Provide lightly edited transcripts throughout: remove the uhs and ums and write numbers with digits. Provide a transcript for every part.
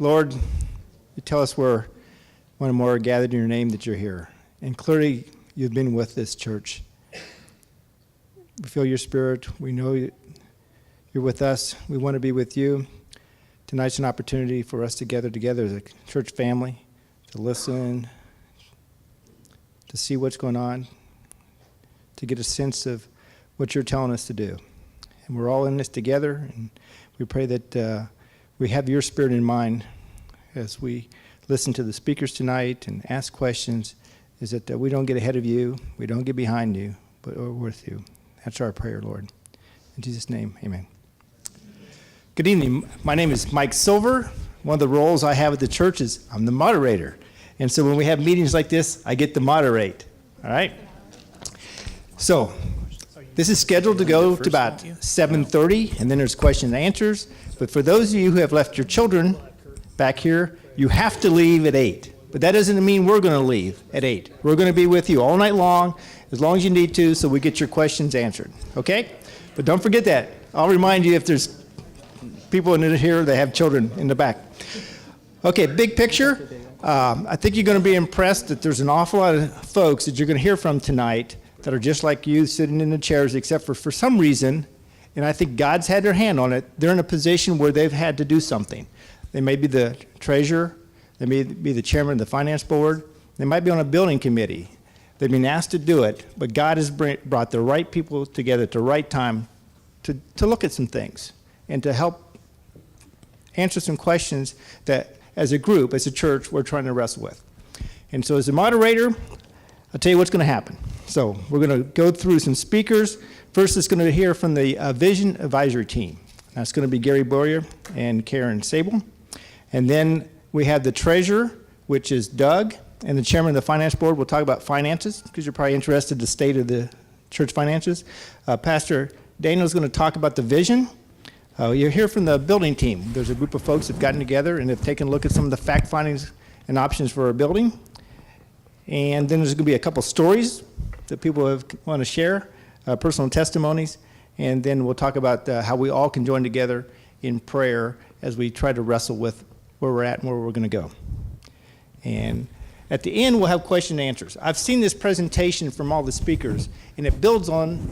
Lord, you tell us where one or more are gathered in your name that you're here. And clearly, you've been with this church. We feel your spirit. We know you're with us. We want to be with you. Tonight's an opportunity for us to gather together as a church family, to listen, to see what's going on, to get a sense of what you're telling us to do. And we're all in this together, and we pray that we have your spirit in mind as we listen to the speakers tonight and ask questions, is that we don't get ahead of you, we don't get behind you, but we're with you. That's our prayer, Lord. In Jesus' name, amen. Good evening. My name is Mike Silver. One of the roles I have at the church is I'm the moderator. And so when we have meetings like this, I get to moderate. All right? So this is scheduled to go to about 7:30, and then there's question and answers. But for those of you who have left your children back here, you have to leave at 8. But that doesn't mean we're going to leave at 8. We're going to be with you all night long as you need to, so we get your questions answered. Okay? But don't forget that. I'll remind you if there's people in here that have children in the back. Okay, big picture. I think you're going to be impressed that there's an awful lot of folks that you're going to hear from tonight that are just like you, sitting in the chairs, except for some reason, and I think God's had their hand on it, they're in a position where they've had to do something. They may be the treasurer, they may be the chairman of the finance board, they might be on a building committee. They've been asked to do it, but God has brought the right people together at the right time to look at some things and to help answer some questions that, as a group, as a church, we're trying to wrestle with. And so as a moderator, I'll tell you what's going to happen. So we're going to go through some speakers. First, it's going to hear from the Vision Advisory Team. That's going to be Gary Boyer and Karen Sable. And then we have the treasurer, which is Doug, and the chairman of the finance board. We'll talk about finances, because you're probably interested in the state of the church finances. Pastor Daniel's going to talk about the vision. You'll hear from the building team. There's a group of folks that have gotten together and have taken a look at some of the fact findings and options for our building. And then there's going to be a couple stories that people want to share, personal testimonies, and then we'll talk about how we all can join together in prayer as we try to wrestle with where we're at and where we're going to go. And at the end, we'll have question and answers. I've seen this presentation from all the speakers, and it builds on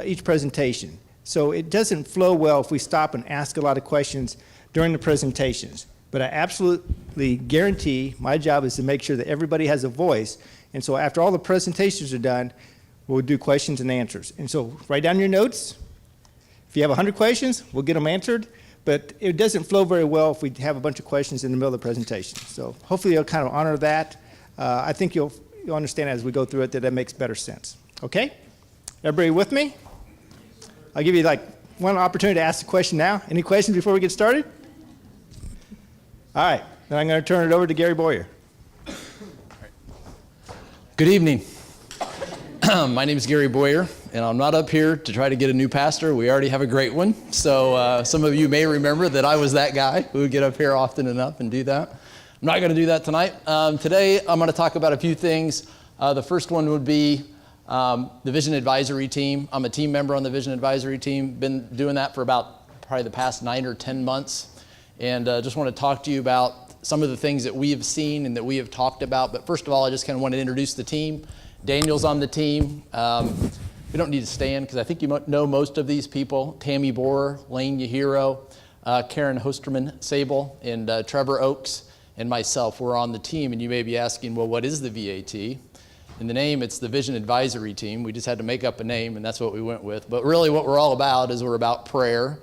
each presentation. So it doesn't flow well if we stop and ask a lot of questions during the presentations. But I absolutely guarantee my job is to make sure that everybody has a voice. And so after all the presentations are done, we'll do questions and answers. And so write down your notes. If you have 100 questions, we'll get them answered. But it doesn't flow very well if we have a bunch of questions in the middle of the presentation. So hopefully you'll kind of honor that. I think you'll understand as we go through it that makes better sense. Okay? Everybody with me? I'll give you like one opportunity to ask the question now. Any questions before we get started? All right, then I'm going to turn it over to Gary Boyer. Good evening. My name is Gary Boyer, and I'm not up here to try to get a new pastor. We already have a great one. So some of you may remember that I was that guy who would get up here often enough and do that. I'm not going to do that tonight. Today, I'm going to talk about a few things. The first one would be the Vision Advisory Team. I'm a team member on the Vision Advisory Team. Been doing that for about probably the past 9 or 10 months. And just want to talk to you about some of the things that we have seen and that we have talked about. But first of all, I just kind of want to introduce the team. Daniel's on the team. We don't need to stand because I think you know most of these people. Tammy Borer, Lane Yahiro, Karen Hosterman Sable, and Trevor Oakes, and myself. We're on the team. And you may be asking, well, what is the VAT? In the name, it's the Vision Advisory Team. We just had to make up a name, and that's what we went with. But really what we're all about is we're about prayer,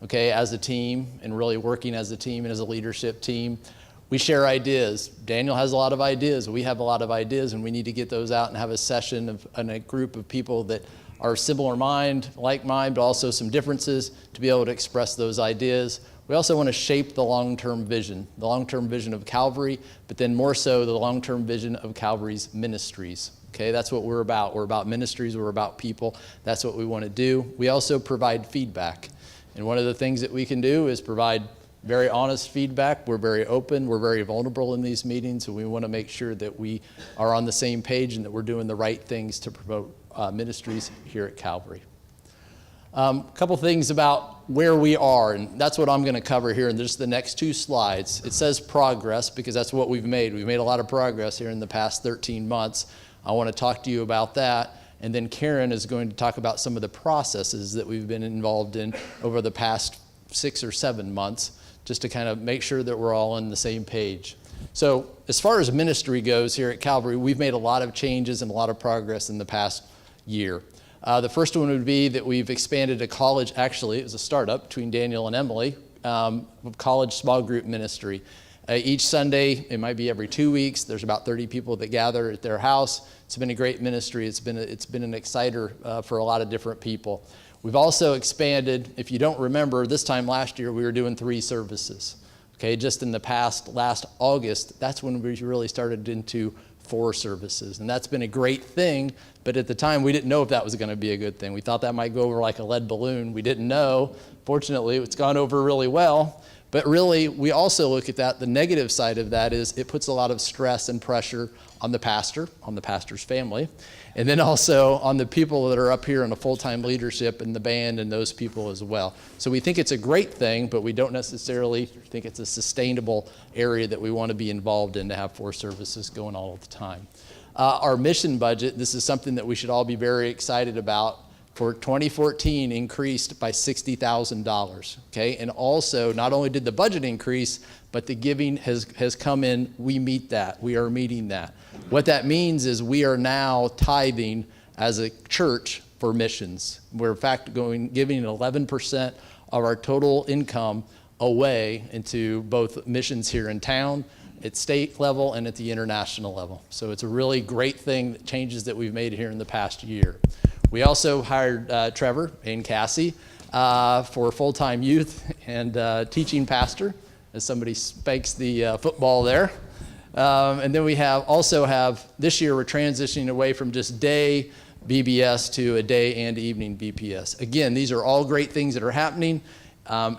okay, as a team, and really working as a team and as a leadership team. We share ideas. Daniel has a lot of ideas. We have a lot of ideas, and we need to get those out and have a session and a group of people that are similar mind, like mind, but also some differences to be able to express those ideas. We also want to shape the long-term vision of Calvary, but then more so the long-term vision of Calvary's ministries. Okay, that's what we're about. We're about ministries. We're about people. That's what we want to do. We also provide feedback. And one of the things that we can do is provide very honest feedback. We're very open. We're very vulnerable in these meetings, and we want to make sure that we are on the same page and that we're doing the right things to promote ministries here at Calvary. A couple things about where we are, and that's what I'm going to cover here in just the next 2 slides. It says progress because that's what we've made. We've made a lot of progress here in the past 13 months. I want to talk to you about that. And then Karen is going to talk about some of the processes that we've been involved in over the past 6 or 7 months, just to kind of make sure that we're all on the same page. So as far as ministry goes here at Calvary, we've made a lot of changes and a lot of progress in the past year. The first one would be that we've expanded a college, actually it was a startup between Daniel and Emily, college small group ministry. Each Sunday, it might be every 2 weeks, there's about 30 people that gather at their house. It's been a great ministry. It's been an exciter for a lot of different people. We've also expanded. If you don't remember, this time last year we were doing 3 services. Okay, just in the last August, that's when we really started into 4 services, and that's been a great thing. But at the time, we didn't know if that was going to be a good thing. We thought that might go over like a lead balloon. We didn't know. Fortunately, it's gone over really well. But really, we also look at that. The negative side of that is it puts a lot of stress and pressure on the pastor, on the pastor's family, and then also on the people that are up here in a full-time leadership and the band and those people as well. So we think it's a great thing, but we don't necessarily think it's a sustainable area that we want to be involved in to have 4 services going all the time. Our mission budget, this is something that we should all be very excited about, for 2014 increased by $60,000, okay? And also, not only did the budget increase, but the giving has come in. We meet that. We are meeting that. What that means is we are now tithing as a church for missions. We're in fact giving 11% of our total income away into both missions here in town, at state level, and at the international level. So it's a really great thing, changes that we've made here in the past year. We also hired Trevor and Cassie for full-time youth and teaching pastor, as somebody spanks the football there. And then we also have, this year we're transitioning away from just day BBS to a day and evening BPS. Again, these are all great things that are happening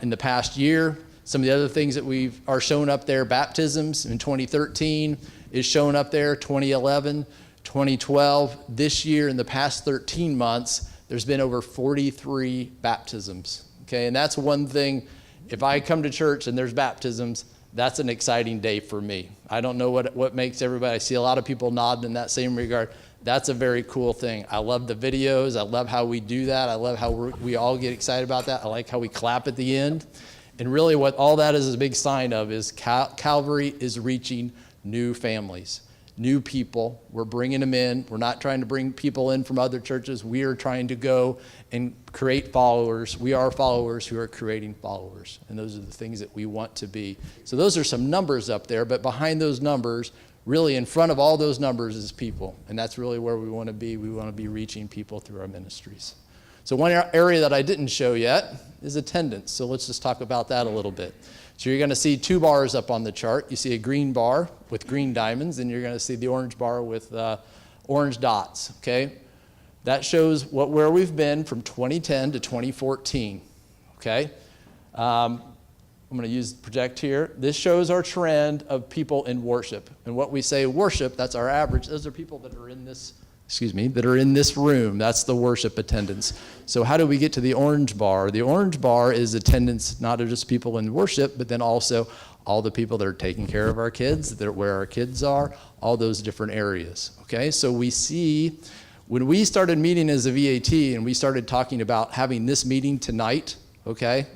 in the past year. Some of the other things that are shown up there, baptisms in 2013 is shown up there, 2011. 2012, this year in the past 13 months, there's been over 43 baptisms, okay? And that's one thing, if I come to church and there's baptisms, that's an exciting day for me. I don't know what makes everybody, I see a lot of people nodding in that same regard. That's a very cool thing. I love the videos. I love how we do that. I love how we all get excited about that. I like how we clap at the end. And really what all that is a big sign of is Calvary is reaching new families. New people, we're bringing them in. We're not trying to bring people in from other churches. We are trying to go and create followers. We are followers who are creating followers, and those are the things that we want to be. So those are some numbers up there, but behind those numbers, really in front of all those numbers is people, and that's really where we want to be. We want to be reaching people through our ministries. So one area that I didn't show yet is attendance, so let's just talk about that a little bit. So you're going to see 2 bars up on the chart. You see a green bar with green diamonds, and you're going to see the orange bar with orange dots, okay? That shows where we've been from 2010 to 2014, okay? I'm going to use the project here. This shows our trend of people in worship. And what we say worship, that's our average. Those are people that are in this, that are in this room. That's the worship attendance. So how do we get to the orange bar? The orange bar is attendance, not just people in worship, but then also all the people that are taking care of our kids, that are where our kids are, all those different areas, okay? So we see, when we started meeting as a VAT and we started talking about having this meeting tonight, okay,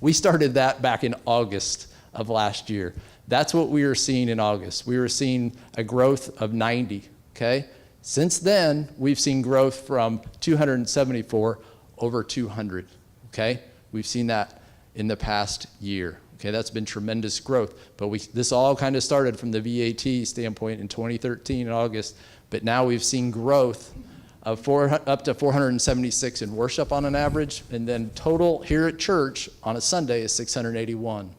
we started that back in August of last year. That's what we were seeing in August. We were seeing a growth of 90, okay? Since then, we've seen growth from 274 over 200, okay? We've seen that in the past year, okay? That's been tremendous growth, but this all kind of started from the VAT standpoint in 2013 in August, but now we've seen growth of up to 476 in worship on an average, and then total here at church on a Sunday is 681,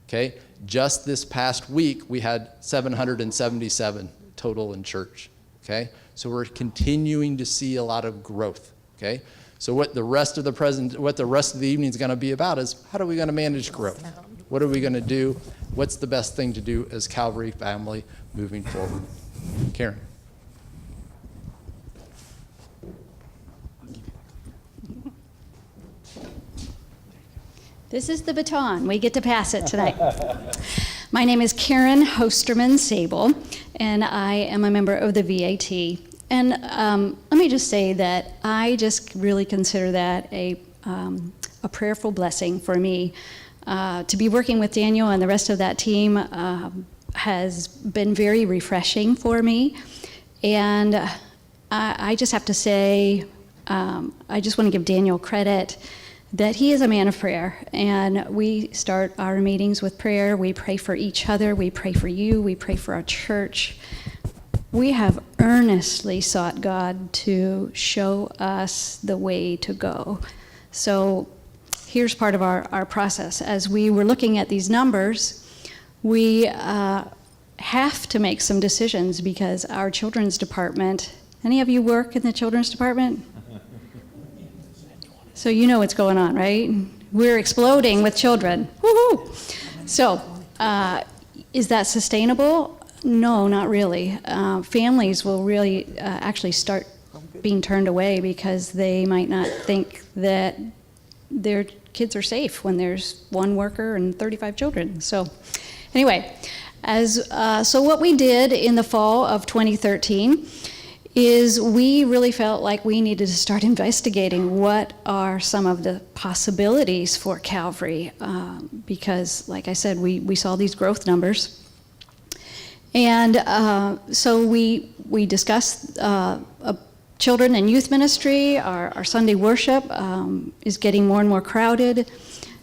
okay? Just this past week, we had 777 total in church, okay? So we're continuing to see a lot of growth, okay? So what the rest of the evening is going to be about is how are we going to manage growth? What are we going to do? What's the best thing to do as Calvary family moving forward? Karen. This is the baton. We get to pass it tonight. My name is Karen Hosterman Sable, and I am a member of the VAT. And let me just say that I just really consider that a prayerful blessing for me. To be working with Daniel and the rest of that team has been very refreshing for me. And I just have to say, I just want to give Daniel credit that he is a man of prayer. And we start our meetings with prayer. We pray for each other. We pray for you. We pray for our church. We have earnestly sought God to show us the way to go. So here's part of our process. As we were looking at these numbers, we have to make some decisions because our children's department, any of you work in the children's department? So you know what's going on, right? We're exploding with children. Woohoo! So is that sustainable? No, not really. Families will really actually start being turned away because they might not think that their kids are safe when there's one worker and 35 children. So anyway, so what we did in the fall of 2013 is we really felt like we needed to start investigating what are some of the possibilities for Calvary, because like I said, we saw these growth numbers. And so we discussed children and youth ministry. Our Sunday worship is getting more and more crowded.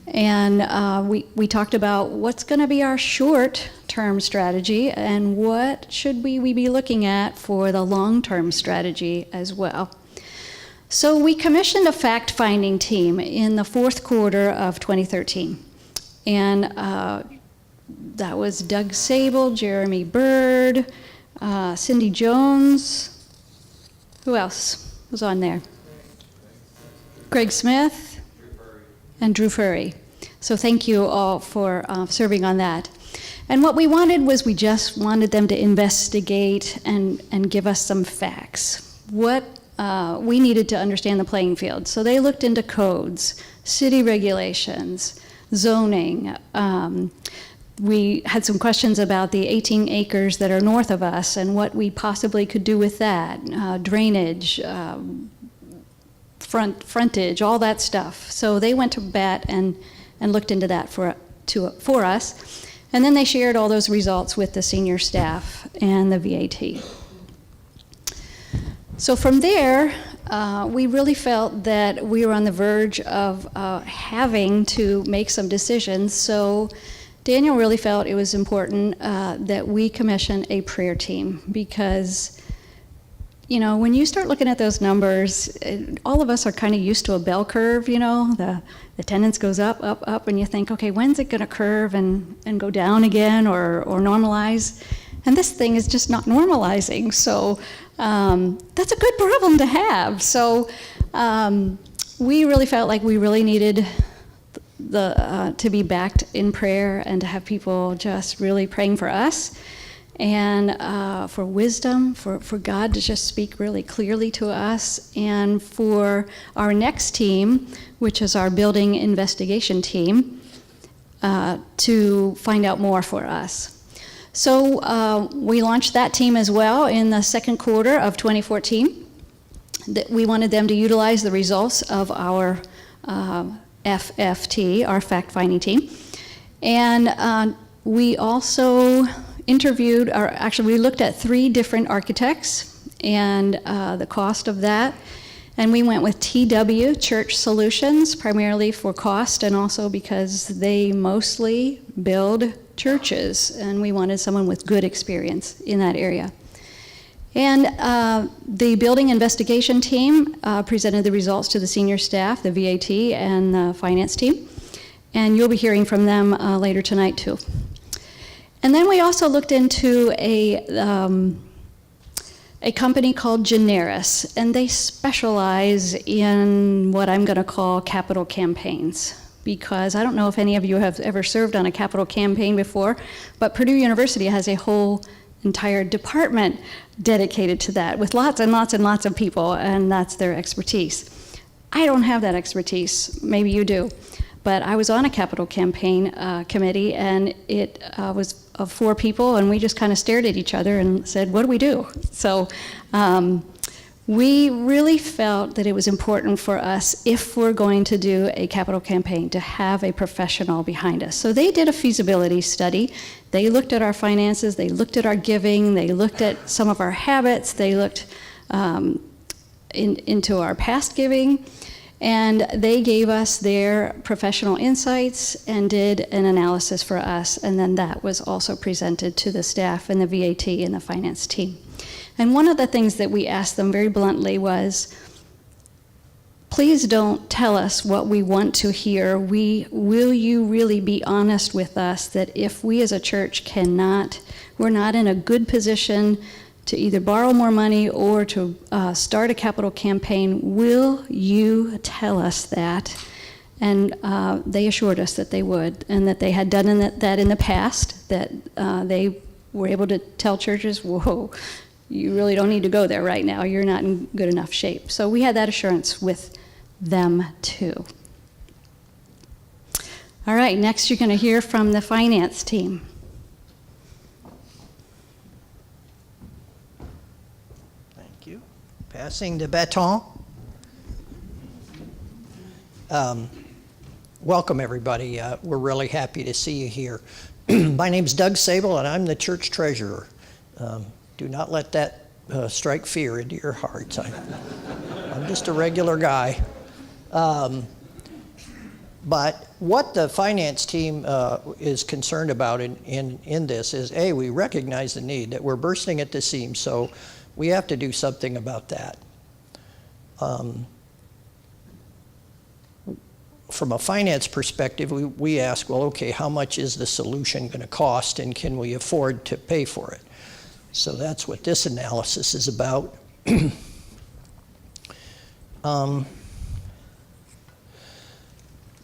And we talked about what's going to be our short-term strategy and what should we be looking at for the long-term strategy as well. So we commissioned a fact-finding team in the fourth quarter of 2013. And that was Doug Sable, Jeremy Bird, Cindy Jones. Who else was on there? Greg Smith and Drew Furry. So thank you all for serving on that. And what we wanted was we just wanted them to investigate and give us some facts. What we needed to understand the playing field. So they looked into codes, city regulations, zoning. We had some questions about the 18 acres that are north of us and what we possibly could do with that, drainage, frontage, all that stuff. So they went to bat and looked into that for us. And then they shared all those results with the senior staff and the VAT. So from there, we really felt that we were on the verge of having to make some decisions. So Daniel really felt it was important that we commission a prayer team because, you know, when you start looking at those numbers, all of us are kind of used to a bell curve, you know, the attendance goes up, up, up, and you think, okay, when's it going to curve and go down again or normalize? And this thing is just not normalizing, so that's a good problem to have. So we really felt like we really needed to be backed in prayer and to have people just really praying for us and for wisdom, for God to just speak really clearly to us, and for our next team, which is our building investigation team, to find out more for us. So we launched that team as well in the second quarter of 2014. We wanted them to utilize the results of our FFT, our fact-finding team. And we also interviewed, or actually we looked at 3 different architects and the cost of that. And we went with TW Church Solutions, primarily for cost and also because they mostly build churches, and we wanted someone with good experience in that area. And the building investigation team presented the results to the senior staff, the VAT, and the finance team. And you'll be hearing from them later tonight, too. And then we also looked into a company called Generis, and they specialize in what I'm going to call capital campaigns. Because I don't know if any of you have ever served on a capital campaign before, but Purdue University has a whole entire department dedicated to that with lots and lots and lots of people, and that's their expertise. I don't have that expertise. Maybe you do. But I was on a capital campaign committee, and it was of 4 people, and we just kind of stared at each other and said, what do we do? So we really felt that it was important for us, if we're going to do a capital campaign, to have a professional behind us. So they did a feasibility study. They looked at our finances, they looked at our giving, they looked at some of our habits, they looked into our past giving, and they gave us their professional insights and did an analysis for us, and then that was also presented to the staff and the VAT and the finance team. And one of the things that we asked them very bluntly was, please don't tell us what we want to hear. Will you really be honest with us that if we as a church we're not in a good position to either borrow more money or to start a capital campaign, will you tell us that? And they assured us that they would, and that they had done that in the past, that they were able to tell churches, whoa, you really don't need to go there right now. You're not in good enough shape. So we had that assurance with them too. All right, next you're going to hear from the finance team. Thank you. Passing the baton. Welcome, everybody. We're really happy to see you here. My name's Doug Sable, and I'm the church treasurer. Do not let that strike fear into your hearts. I'm just a regular guy. But what the finance team is concerned about in this is, A, we recognize the need, that we're bursting at the seams, so we have to do something about that. From a finance perspective, we ask, well, okay, how much is the solution going to cost, and can we afford to pay for it? So that's what this analysis is about. The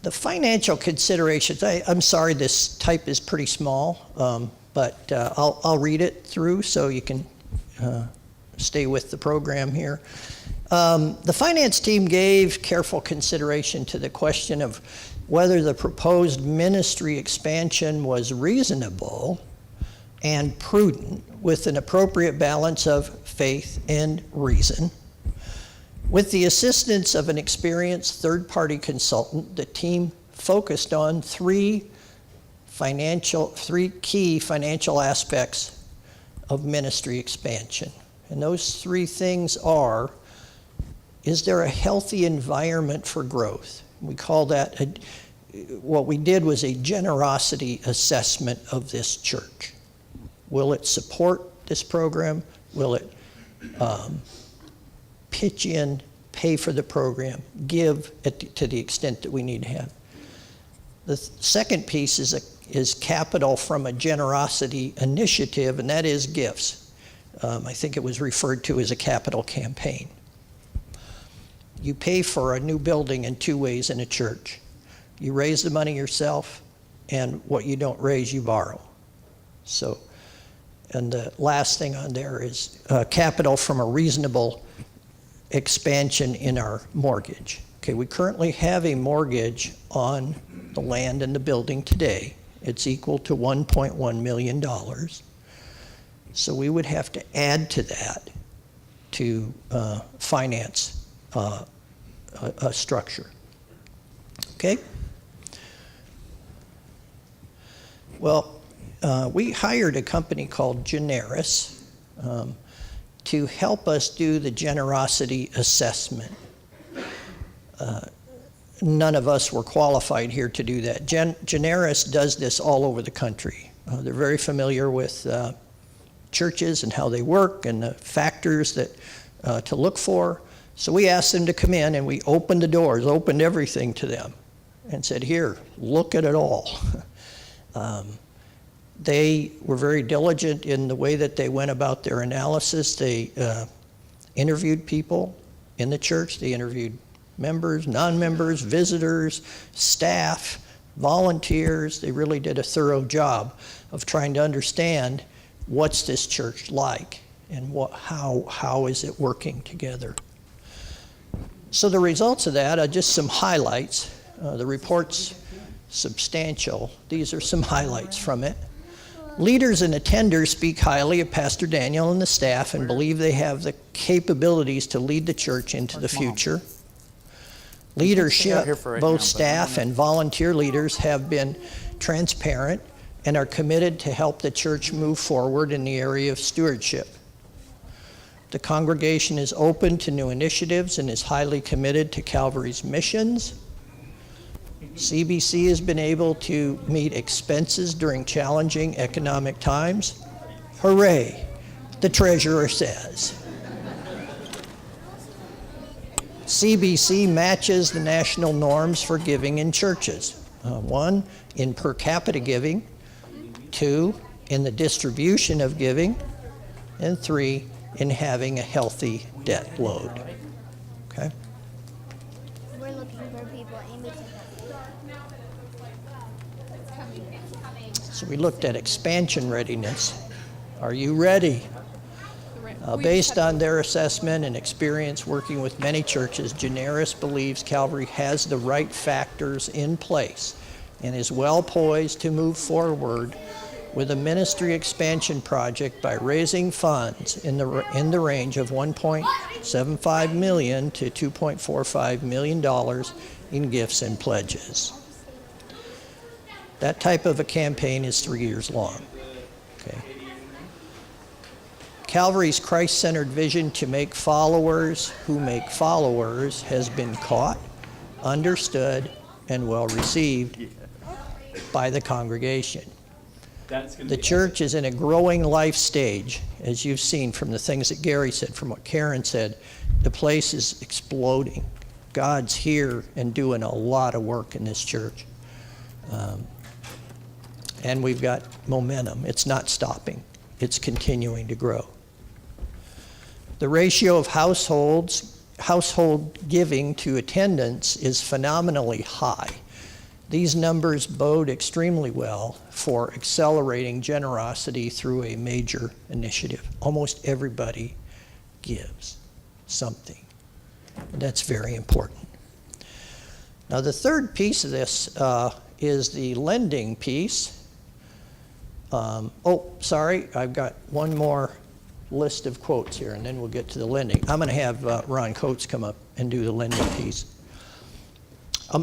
financial considerations, I'm sorry this type is pretty small, but I'll read it through so you can stay with the program here. The finance team gave careful consideration to the question of whether the proposed ministry expansion was reasonable and prudent with an appropriate balance of faith and reason. With the assistance of an experienced third-party consultant, the team focused on three key financial aspects of ministry expansion. And those 3 things are, is there a healthy environment for growth? We call that, what we did was a generosity assessment of this church. Will it support this program? Will it pitch in, pay for the program, give to the extent that we need to have? The second piece is capital from a generosity initiative, and that is gifts. I think it was referred to as a capital campaign. You pay for a new building in 2 ways in a church. You raise the money yourself, and what you don't raise, you borrow. So, and the last thing on there is capital from a reasonable expansion in our mortgage. Okay, we currently have a mortgage on the land and the building today. It's equal to $1.1 million. So we would have to add to that to finance a structure. Okay? Well, we hired a company called Generis to help us do the generosity assessment. None of us were qualified here to do that. Generis does this all over the country. They're very familiar with churches and how they work and the factors that to look for. So we asked them to come in, and we opened the doors, opened everything to them, and said, here, look at it all. They were very diligent in the way that they went about their analysis. They interviewed people in the church. They interviewed members, non-members, visitors, staff, volunteers. They really did a thorough job of trying to understand what's this church like and how is it working together. So the results of that are just some highlights. The reports substantial. These are some highlights from it. Leaders and attenders speak highly of Pastor Daniel and the staff and believe they have the capabilities to lead the church into the future. Leadership, both staff and volunteer leaders, have been transparent and are committed to help the church move forward in the area of stewardship. The congregation is open to new initiatives and is highly committed to Calvary's missions. CBC has been able to meet expenses during challenging economic times. Hooray, the treasurer says. CBC matches the national norms for giving in churches. 1, in per capita giving. 2, in the distribution of giving. And 3, in having a healthy debt load. Okay? We're looking for people. Amy can So we looked at expansion readiness. Are you ready? Based on their assessment and experience working with many churches, Generis believes Calvary has the right factors in place and is well poised to move forward with a ministry expansion project by raising funds in the range of $1.75 million to $2.45 million in gifts and pledges. That type of a campaign is 3 years long. Okay. Calvary's Christ-centered vision to make followers who make followers has been caught, understood, and well received by the congregation. The church is in a growing life stage, as you've seen from the things that Gary said, from what Karen said. The place is exploding. God's here and doing a lot of work in this church. And we've got momentum. It's not stopping. It's continuing to grow. The ratio of household giving to attendance is phenomenally high. These numbers bode extremely well for accelerating generosity through a major initiative. Almost everybody gives something. And that's very important. Now, the third piece of this is the lending piece. I've got one more list of quotes here, and then we'll get to the lending. I'm going to have Ron Coates come up and do the lending piece.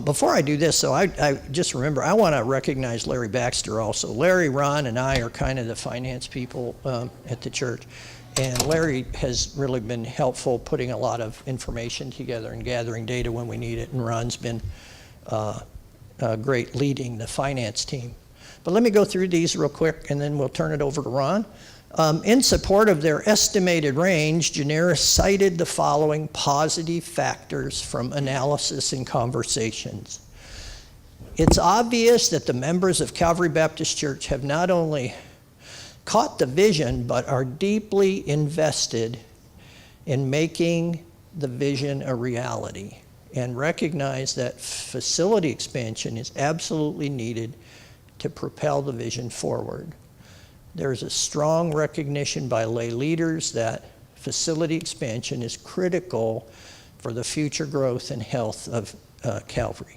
Before I do this, though, I just remember, I want to recognize Larry Baxter also. Larry, Ron, and I are kind of the finance people at the church. And Larry has really been helpful putting a lot of information together and gathering data when we need it. And Ron's been great leading the finance team. But let me go through these real quick, and then we'll turn it over to Ron. In support of their estimated range, Generis cited the following positive factors from analysis and conversations. It's obvious that the members of Calvary Baptist Church have not only caught the vision, but are deeply invested in making the vision a reality and recognize that facility expansion is absolutely needed to propel the vision forward. There's a strong recognition by lay leaders that facility expansion is critical for the future growth and health of Calvary.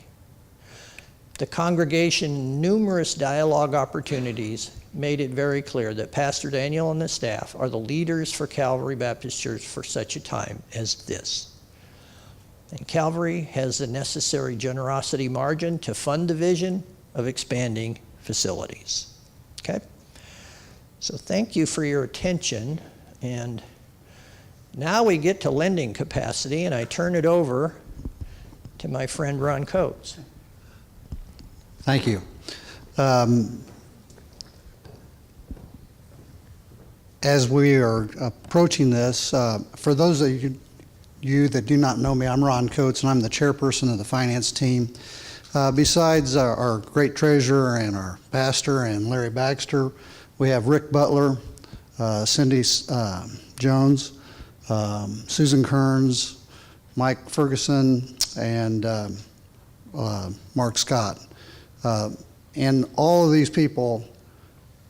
The congregation, numerous dialogue opportunities made it very clear that Pastor Daniel and the staff are the leaders for Calvary Baptist Church for such a time as this. And Calvary has the necessary generosity margin to fund the vision of expanding facilities. Okay? So thank you for your attention. And now we get to lending capacity, and I turn it over to my friend Ron Coates. Thank you. As we are approaching this, for those of you that do not know me, I'm Ron Coates, and I'm the chairperson of the finance team. Besides our great treasurer and our pastor and Larry Baxter, we have Rick Butler, Cindy Jones, Susan Kearns, Mike Ferguson, and Mark Scott. And all of these people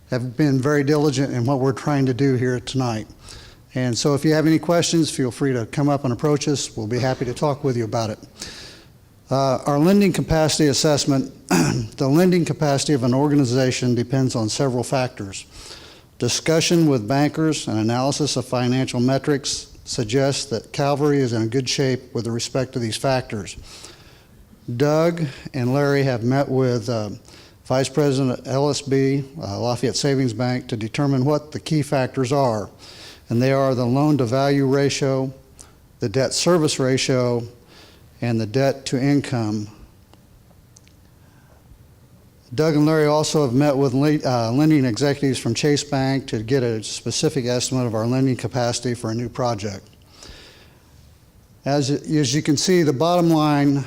have been very diligent in what we're trying to do here tonight. And so if you have any questions, feel free to come up and approach us. We'll be happy to talk with you about it. Our lending capacity assessment, the lending capacity of an organization depends on several factors. Discussion with bankers and analysis of financial metrics suggests that Calvary is in good shape with respect to these factors. Doug and Larry have met with Vice President at LSB, Lafayette Savings Bank, to determine what the key factors are. And they are the loan-to-value ratio, the debt service ratio, and the debt to income. Doug and Larry also have met with lending executives from Chase Bank to get a specific estimate of our lending capacity for a new project. As you can see, the bottom line,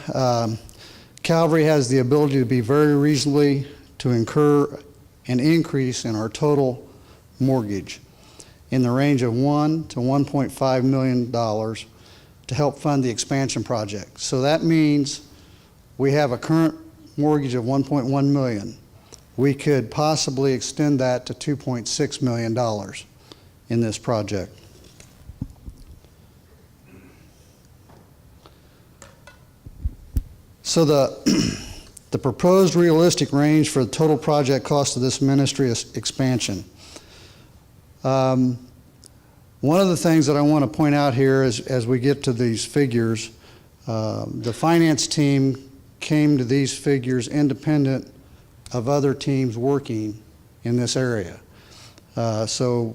Calvary has the ability to be very reasonably to incur an increase in our total mortgage in the range of $1 to $1.5 million to help fund the expansion project. So that means we have a current mortgage of $1.1 million. We could possibly extend that to $2.6 million in this project. So the proposed realistic range for the total project cost of this ministry is expansion. One of the things that I want to point out here is, as we get to these figures, the finance team came to these figures independent of other teams working in this area. So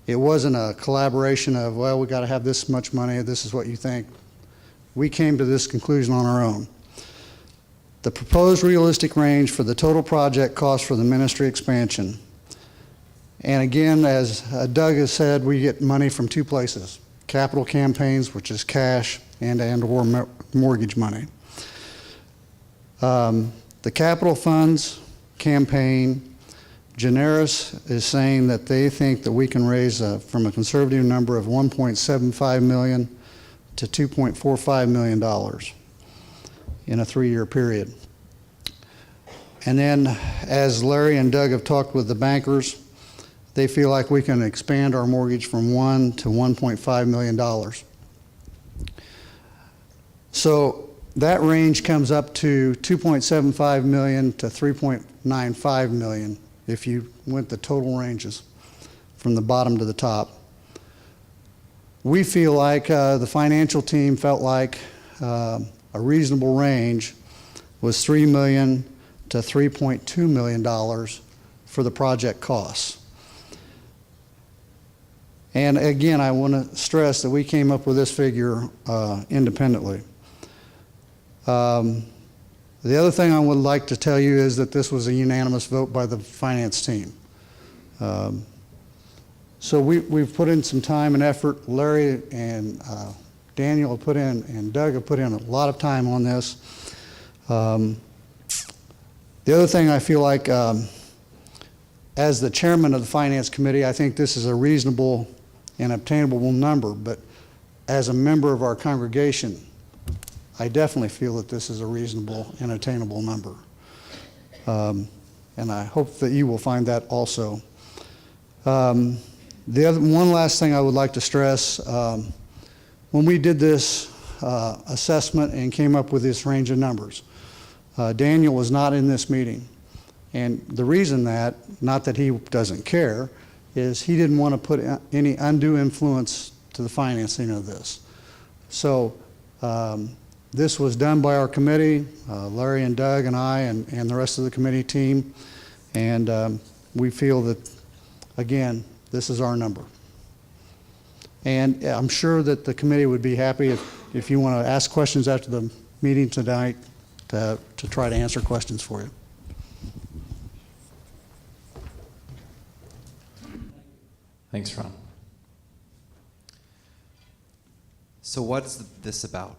it wasn't a collaboration of, well, we got to have this much money, this is what you think. We came to this conclusion on our own. The proposed realistic range for the total project cost for the ministry expansion. And again, as Doug has said, we get money from two places: capital campaigns, which is cash, and/or mortgage money. The capital funds campaign, Generis is saying that they think that we can raise from a conservative number of $1.75 million to $2.45 million in a 3-year period. And then, as Larry and Doug have talked with the bankers, they feel like we can expand our mortgage from $1 to $1.5 million. So that range comes up to $2.75 million to $3.95 million if you went the total ranges from the bottom to the top. We feel like the financial team felt like a reasonable range was $3 million to $3.2 million for the project costs. And again, I want to stress that we came up with this figure independently. The other thing I would like to tell you is that this was a unanimous vote by the finance team. So we've put in some time and effort. Larry and Daniel have put in, and Doug have put in a lot of time on this. The other thing I feel like, as the chairman of the finance committee, I think this is a reasonable and obtainable number, but as a member of our congregation, I definitely feel that this is a reasonable and attainable number. And I hope that you will find that also. One last thing I would like to stress, when we did this assessment and came up with this range of numbers, Daniel was not in this meeting. And the reason that, not that he doesn't care, is he didn't want to put any undue influence to the financing of this. So this was done by our committee, Larry and Doug and I and the rest of the committee team. And we feel that, again, this is our number. And I'm sure that the committee would be happy if you want to ask questions after the meeting tonight to try to answer questions for you. Thanks, Ron. So what is this about?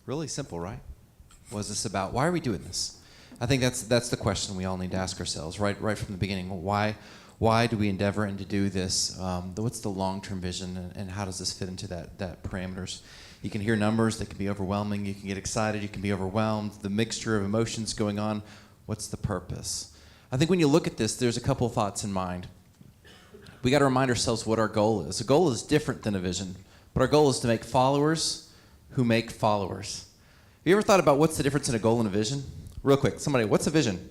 Really simple, right? What is this about? Why are we doing this? I think that's the question we all need to ask ourselves right from the beginning. Why do we endeavor and to do this? What's the long-term vision, and how does this fit into that parameters? You can hear numbers that can be overwhelming. You can get excited. You can be overwhelmed. The mixture of emotions going on. What's the purpose? I think when you look at this, there's a couple of thoughts in mind. We got to remind ourselves what our goal is. A goal is different than a vision, but our goal is to make followers who make followers. you ever thought about what's the difference in a goal and a vision? Real quick, somebody, what's a vision?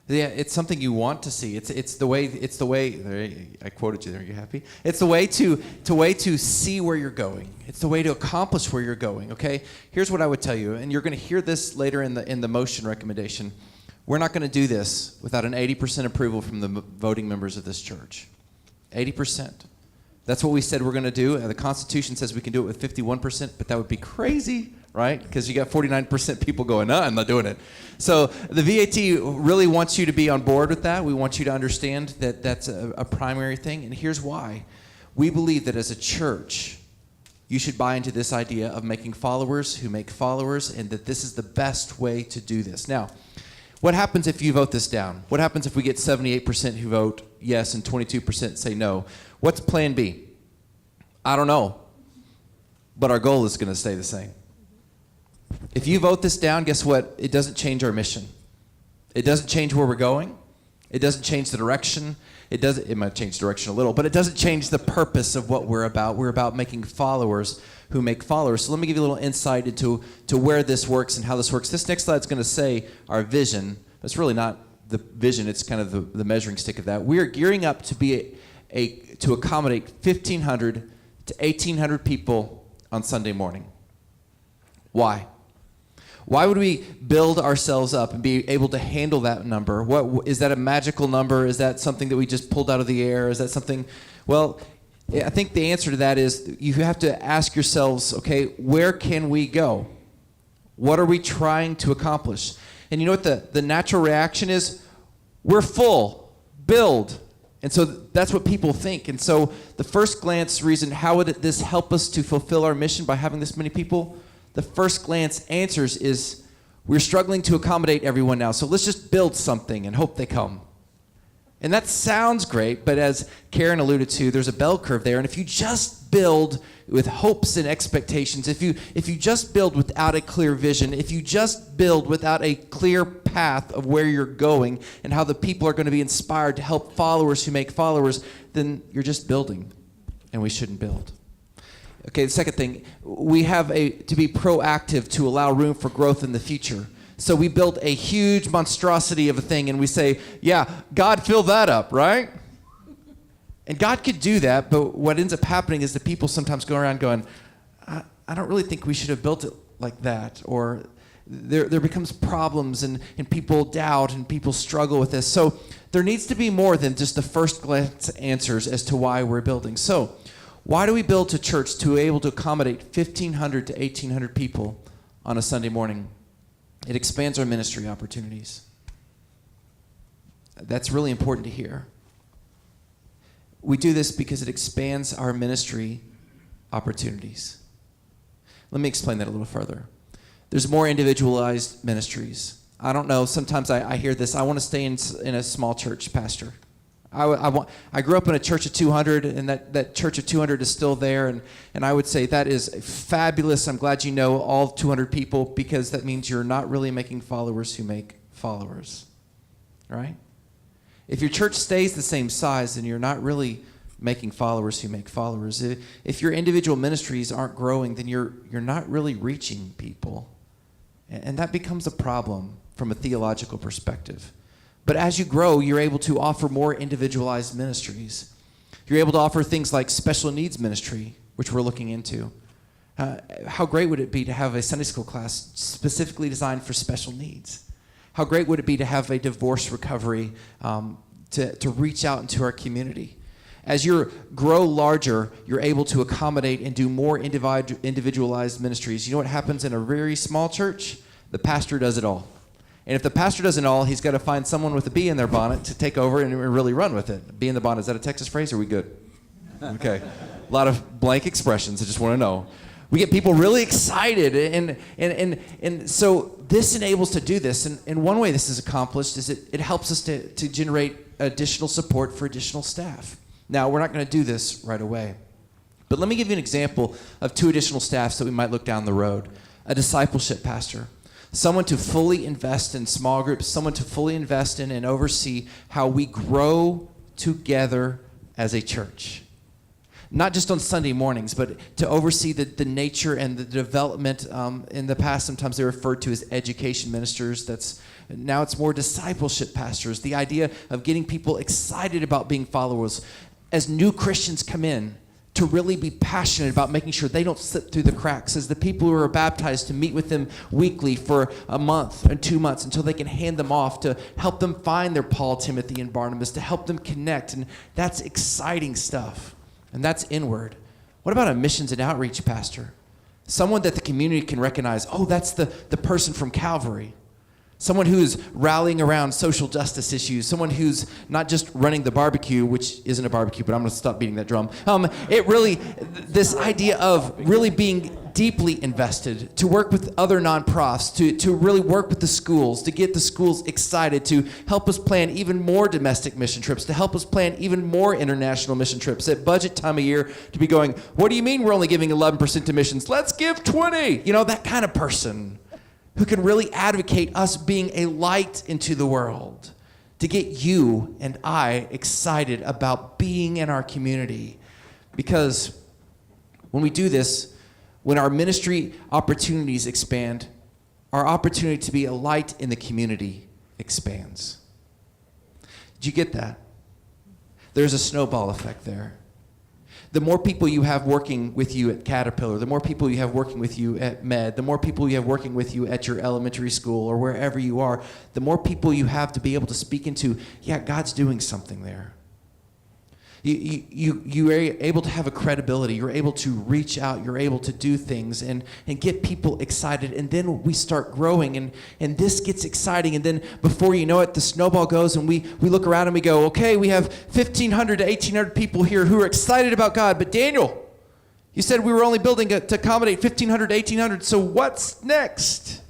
Yeah, it's something you want to see. It's the way. There, I quoted you there. Are you happy? It's the way to see where you're going. It's the way to accomplish where you're going. Okay. Here's what I would tell you, and you're going to hear this later in the motion recommendation. We're not going to do this without an 80% approval from the voting members of this church. 80%. That's what we said we're going to do. The Constitution says we can do it with 51%, but that would be crazy, right? Because you got 49% people going, no, I'm not doing it. So the VAT really wants you to be on board with that. We want you to understand that that's a primary thing. And here's why. We believe that as a church, you should buy into this idea of making followers who make followers, and that this is the best way to do this. Now, what happens if you vote this down? What happens if we get 78% who vote yes and 22% say no? What's plan B? I don't know. But our goal is going to stay the same. If you vote this down, guess what? It doesn't change our mission. It doesn't change where we're going. It doesn't change the direction. It might change direction a little, but it doesn't change the purpose of what we're about. We're about making followers who make followers. So let me give you a little insight into where this works and how this works. This next slide is going to say our vision. It's really not the vision. It's kind of the measuring stick of that. We are gearing up to be to accommodate 1,500 to 1,800 people on Sunday morning. Why? Why would we build ourselves up and be able to handle that number? What is that, a magical number? Is that something that we just pulled out of the air? Is that something? Well, I think the answer to that is you have to ask yourselves, okay, where can we go? What are we trying to accomplish? And you know what the natural reaction is? We're full. Build. And so that's what people think. And so the first glance reason, how would this help us to fulfill our mission by having this many people? The first glance answers is we're struggling to accommodate everyone now. So let's just build something and hope they come. And that sounds great, but as Karen alluded to, there's a bell curve there. And if you just build with hopes and expectations, if you just build without a clear vision, if you just build without a clear path of where you're going and how the people are going to be inspired to help followers who make followers, then you're just building, and we shouldn't build. Okay, the second thing, we have to be proactive to allow room for growth in the future. So we built a huge monstrosity of a thing, and we say, yeah, God, fill that up, right? And God could do that, but what ends up happening is that people sometimes go around going, I don't really think we should have built it like that, or there becomes problems, and people doubt, and people struggle with this. So there needs to be more than just the first glance answers as to why we're building. So why do we build a church to be able to accommodate 1,500 to 1,800 people on a Sunday morning? It expands our ministry opportunities. That's really important to hear. We do this because it expands our ministry opportunities. Let me explain that a little further. There's more individualized ministries. I don't know, sometimes I hear this, I want to stay in a small church, Pastor. I grew up in a church of 200, and that church of 200 is still there, and I would say that is fabulous. I'm glad you know all 200 people, because that means you're not really making followers who make followers, right? If your church stays the same size, then you're not really making followers who make followers. If your individual ministries aren't growing, then you're not really reaching people, and that becomes a problem from a theological perspective. But as you grow, you're able to offer more individualized ministries. You're able to offer things like special needs ministry, which we're looking into. How great would it be to have a Sunday school class specifically designed for special needs? How great would it be to have a divorce recovery to reach out into our community? As you grow larger, you're able to accommodate and do more individualized ministries. You know what happens in a very small church? The pastor does it all. And if the pastor does it all, he's got to find someone with a bee in their bonnet to take over and really run with it. Bee in the bonnet, is that a Texas phrase, or are we good? Okay. A lot of blank expressions, I just want to know. We get people really excited, and so this enables to do this. And one way this is accomplished is it helps us to generate additional support for additional staff. Now, we're not going to do this right away. But let me give you an example of 2 additional staffs that we might look down the road. A discipleship pastor. Someone to fully invest in small groups, someone to fully invest in and oversee how we grow together as a church. not just on Sunday mornings, but to oversee the nature and the development. In the past, sometimes they referred to as education ministers. Now it's more discipleship pastors. The idea of getting people excited about being followers as new Christians come in, to really be passionate about making sure they don't slip through the cracks, as the people who are baptized to meet with them weekly for a month and 2 months until they can hand them off, to help them find their Paul, Timothy, and Barnabas, to help them connect. And that's exciting stuff. And that's inward. What about a missions and outreach pastor? Someone that the community can recognize, oh, that's the person from Calvary. Someone who's rallying around social justice issues. Someone who's not just running the barbecue, which isn't a barbecue, but I'm going to stop beating that drum. This idea of really being deeply invested, to work with other nonprofits, to really work with the schools, to get the schools excited, to help us plan even more domestic mission trips, to help us plan even more international mission trips at budget time of year, to be going, what do you mean we're only giving 11% to missions? Let's give 20. That kind of person who can really advocate us being a light into the world, to get you and I excited about being in our community. Because when we do this, when our ministry opportunities expand, our opportunity to be a light in the community expands. Did you get that? There's a snowball effect there. The more people you have working with you at Caterpillar, the more people you have working with you at Med, the more people you have working with you at your elementary school or wherever you are, the more people you have to be able to speak into, yeah, God's doing something there. You are able to have a credibility. You're able to reach out. You're able to do things and get people excited. And then we start growing, and this gets exciting. And then before you know it, the snowball goes, and we look around and we go, okay, we have 1,500 to 1,800 people here who are excited about God. But Daniel, you said we were only building to accommodate 1,500 to 1,800. So what's next?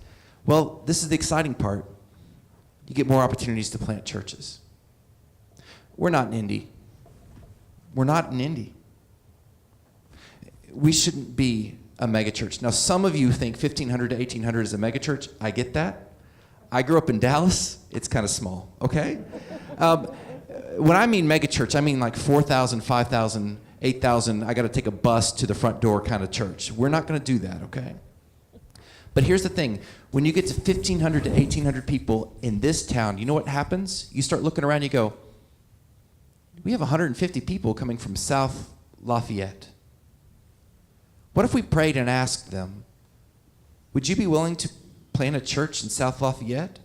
Well, this is the exciting part. You get more opportunities to plant churches. We're not an Indy. We're not an Indy. We shouldn't be a megachurch. Now, some of you think 1,500 to 1,800 is a megachurch. I get that. I grew up in Dallas. It's kind of small, okay? When I mean megachurch, I mean like 4,000, 5,000, 8,000, I got to take a bus to the front door kind of church. We're not going to do that, okay? But here's the thing. When you get to 1,500 to 1,800 people in this town, you know what happens? You start looking around, you go, we have 150 people coming from South Lafayette. What if we prayed and asked them, would you be willing to plant a church in South Lafayette?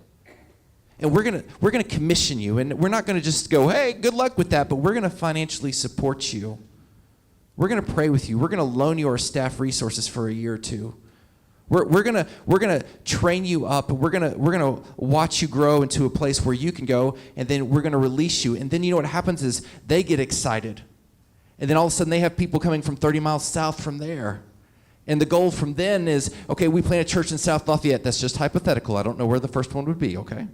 And we're gonna commission you, and we're not gonna just go, hey, good luck with that, but we're gonna financially support you. We're gonna pray with you. We're gonna loan you our staff resources for a year or two. We're gonna train you up, and we're gonna watch you grow into a place where you can go, and then we're gonna release you. And then you know what happens is they get excited, and then all of a sudden they have people coming from 30 miles south from there. And the goal from then is, okay, we plant a church in South Lafayette. That's just hypothetical. I don't know where the first one would be, okay?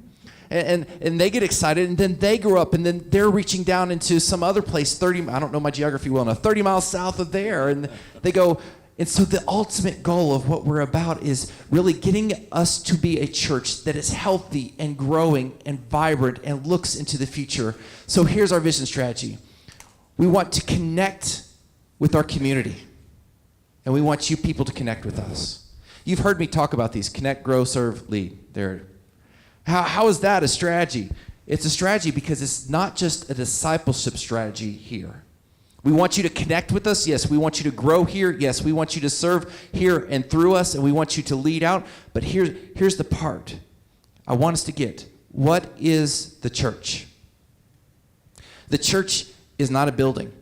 And they get excited, and then they grow up, and then they're reaching down into some other place, I don't know my geography well enough, 30 miles south of there, and they go. And so the ultimate goal of what we're about is really getting us to be a church that is healthy and growing and vibrant and looks into the future. So here's our vision strategy. We want to connect with our community, and we want you people to connect with us. You've heard me talk about these: connect, grow, serve, lead. How is that a strategy? It's a strategy because it's not just a discipleship strategy here. We want you to connect with us. Yes, we want you to grow here. Yes, we want you to serve here and through us, and we want you to lead out. But here's the part I want us to get. What is the church? The church is not a building.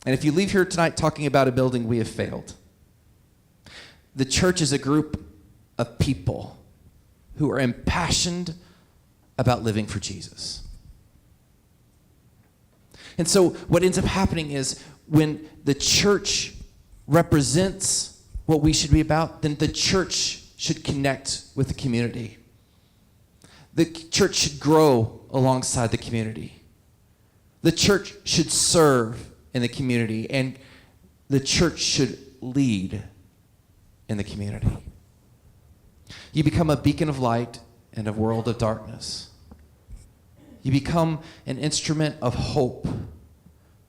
And if you leave here tonight talking about a building, we have failed. The church is a group of people who are impassioned about living for Jesus. And so what ends up happening is when the church represents what we should be about, then the church should connect with the community. The church should grow alongside the community. The church should serve in the community, and the church should lead in the community. You become a beacon of light in a world of darkness. You become an instrument of hope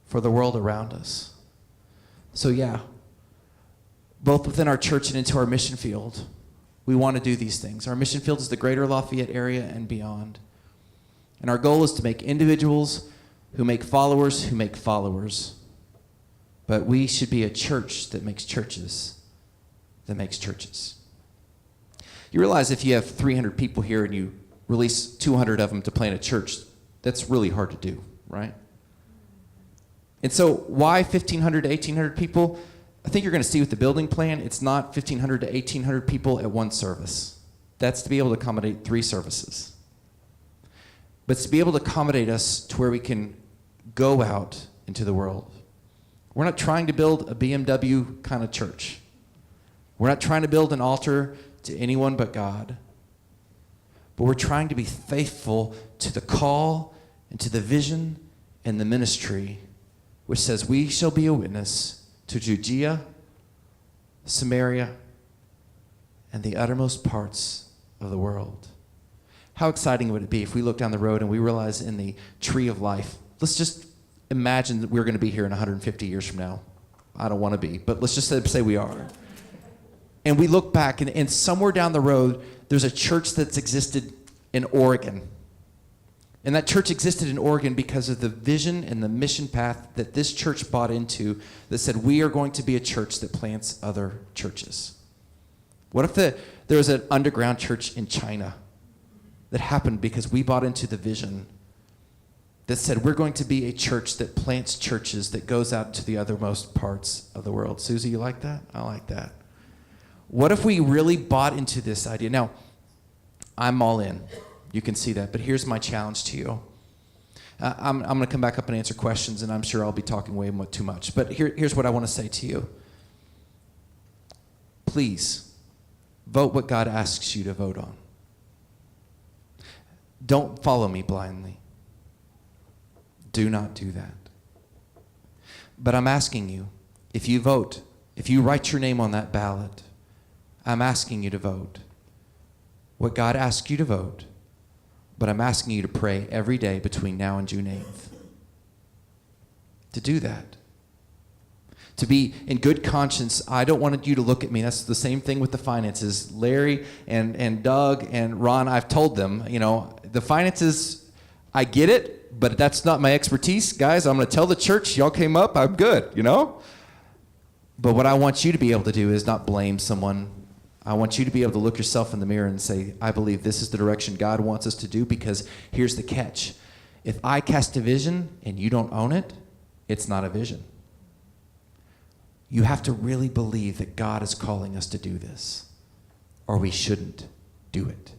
for the world around us. So yeah, both within our church and into our mission field, we want to do these things. Our mission field is the greater Lafayette area and beyond. And our goal is to make individuals who make followers. But we should be a church that makes churches that makes churches. You realize if you have 300 people here and you release 200 of them to plant a church, that's really hard to do, right? And so why 1,500 to 1,800 people? I think you're going to see with the building plan, it's not 1,500 to 1,800 people at one service. That's to be able to accommodate 3 services. But it's to be able to accommodate us to where we can go out into the world. We're not trying to build a BMW kind of church. We're not trying to build an altar to anyone but God. But we're trying to be faithful to the call and to the vision and the ministry, which says we shall be a witness to Judea, Samaria, and the uttermost parts of the world. How exciting would it be if we look down the road and we realize in the tree of life, let's just imagine that we're going to be here in 150 years from now. I don't want to be, but let's just say we are. And we look back, and somewhere down the road, there's a church that's existed in Oregon. And that church existed in Oregon because of the vision and the mission path that this church bought into that said, we are going to be a church that plants other churches. What if there was an underground church in China that happened because we bought into the vision that said, we're going to be a church that plants churches that goes out to the othermost parts of the world. Susie, you like that? I like that. What if we really bought into this idea? Now, I'm all in. You can see that. But here's my challenge to you. I'm going to come back up and answer questions, and I'm sure I'll be talking way too much. But here's what I want to say to you. Please, vote what God asks you to vote on. Don't follow me blindly. Do not do that. But I'm asking you, if you vote, if you write your name on that ballot, I'm asking you to vote what God asks you to vote. But I'm asking you to pray every day between now and June 8th. To do that. To be in good conscience. I don't want you to look at me. That's the same thing with the finances. Larry and Doug and Ron, I've told them, the finances, I get it, but that's not my expertise. Guys, I'm going to tell the church, y'all came up, I'm good, But what I want you to be able to do is not blame someone. I want you to be able to look yourself in the mirror and say, I believe this is the direction God wants us to do, because here's the catch. If I cast a vision and you don't own it, it's not a vision. You have to really believe that God is calling us to do this, or we shouldn't do it.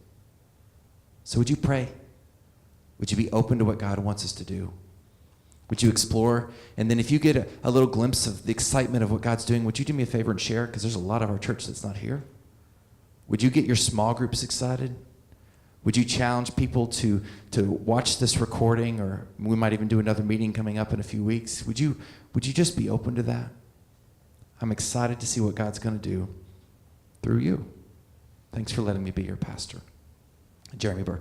So would you pray? Would you be open to what God wants us to do? Would you explore? And then if you get a little glimpse of the excitement of what God's doing, would you do me a favor and share? Because there's a lot of our church that's not here. Would you get your small groups excited? Would you challenge people to watch this recording, or we might even do another meeting coming up in a few weeks? Would you just be open to that? I'm excited to see what God's going to do through you. Thanks for letting me be your pastor. Jeremy Burr.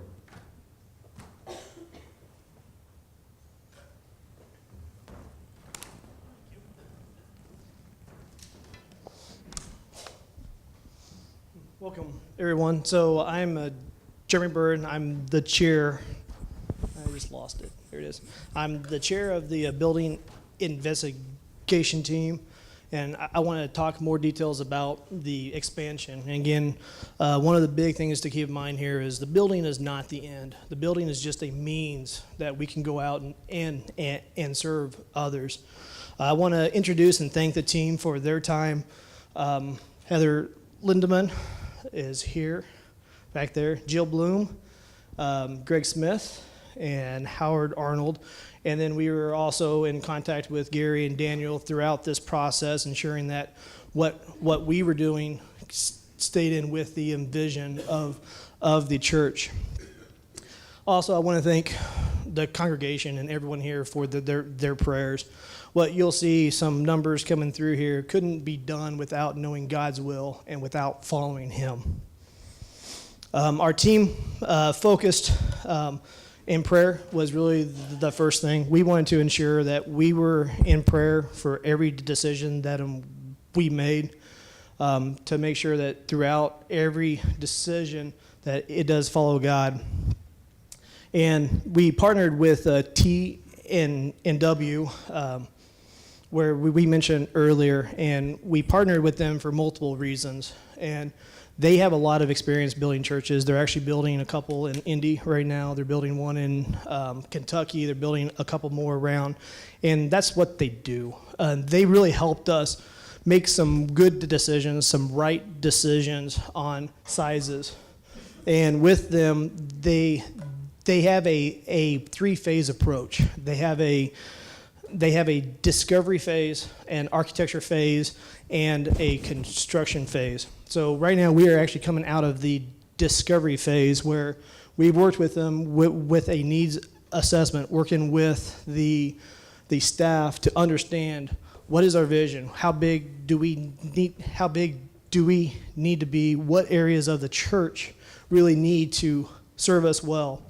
Welcome, everyone. So I'm Jeremy Bird. I'm the chair. I just lost it. There it is. I'm the chair of the building investigation team, and I want to talk more details about the expansion. And again, one of the big things to keep in mind here is the building is not the end. The building is just a means that we can go out and serve others. I want to introduce and thank the team for their time. Heather Lindemann is here, back there. Jill Bloom, Greg Smith, and Howard Arnold. And then we were also in contact with Gary and Daniel throughout this process, ensuring that what we were doing stayed in with the vision of the church. Also, I want to thank the congregation and everyone here for their prayers. What you'll see, some numbers coming through here, couldn't be done without knowing God's will and without following Him. Our team focused in prayer was really the first thing. We wanted to ensure that we were in prayer for every decision that we made, to make sure that throughout every decision that it does follow God. And we partnered with T&W, where we mentioned earlier, and we partnered with them for multiple reasons. And they have a lot of experience building churches. They're actually building a couple in Indy right now. They're building one in Kentucky. They're building a couple more around. And that's what they do. They really helped us make some good decisions, some right decisions on sizes. And with them, they have a three-phase approach. They have a discovery phase, an architecture phase, and a construction phase. So right now we are actually coming out of the discovery phase, where we've worked with them with a needs assessment, working with the staff to understand what is our vision, how big do we need to be, what areas of the church really need to serve us well.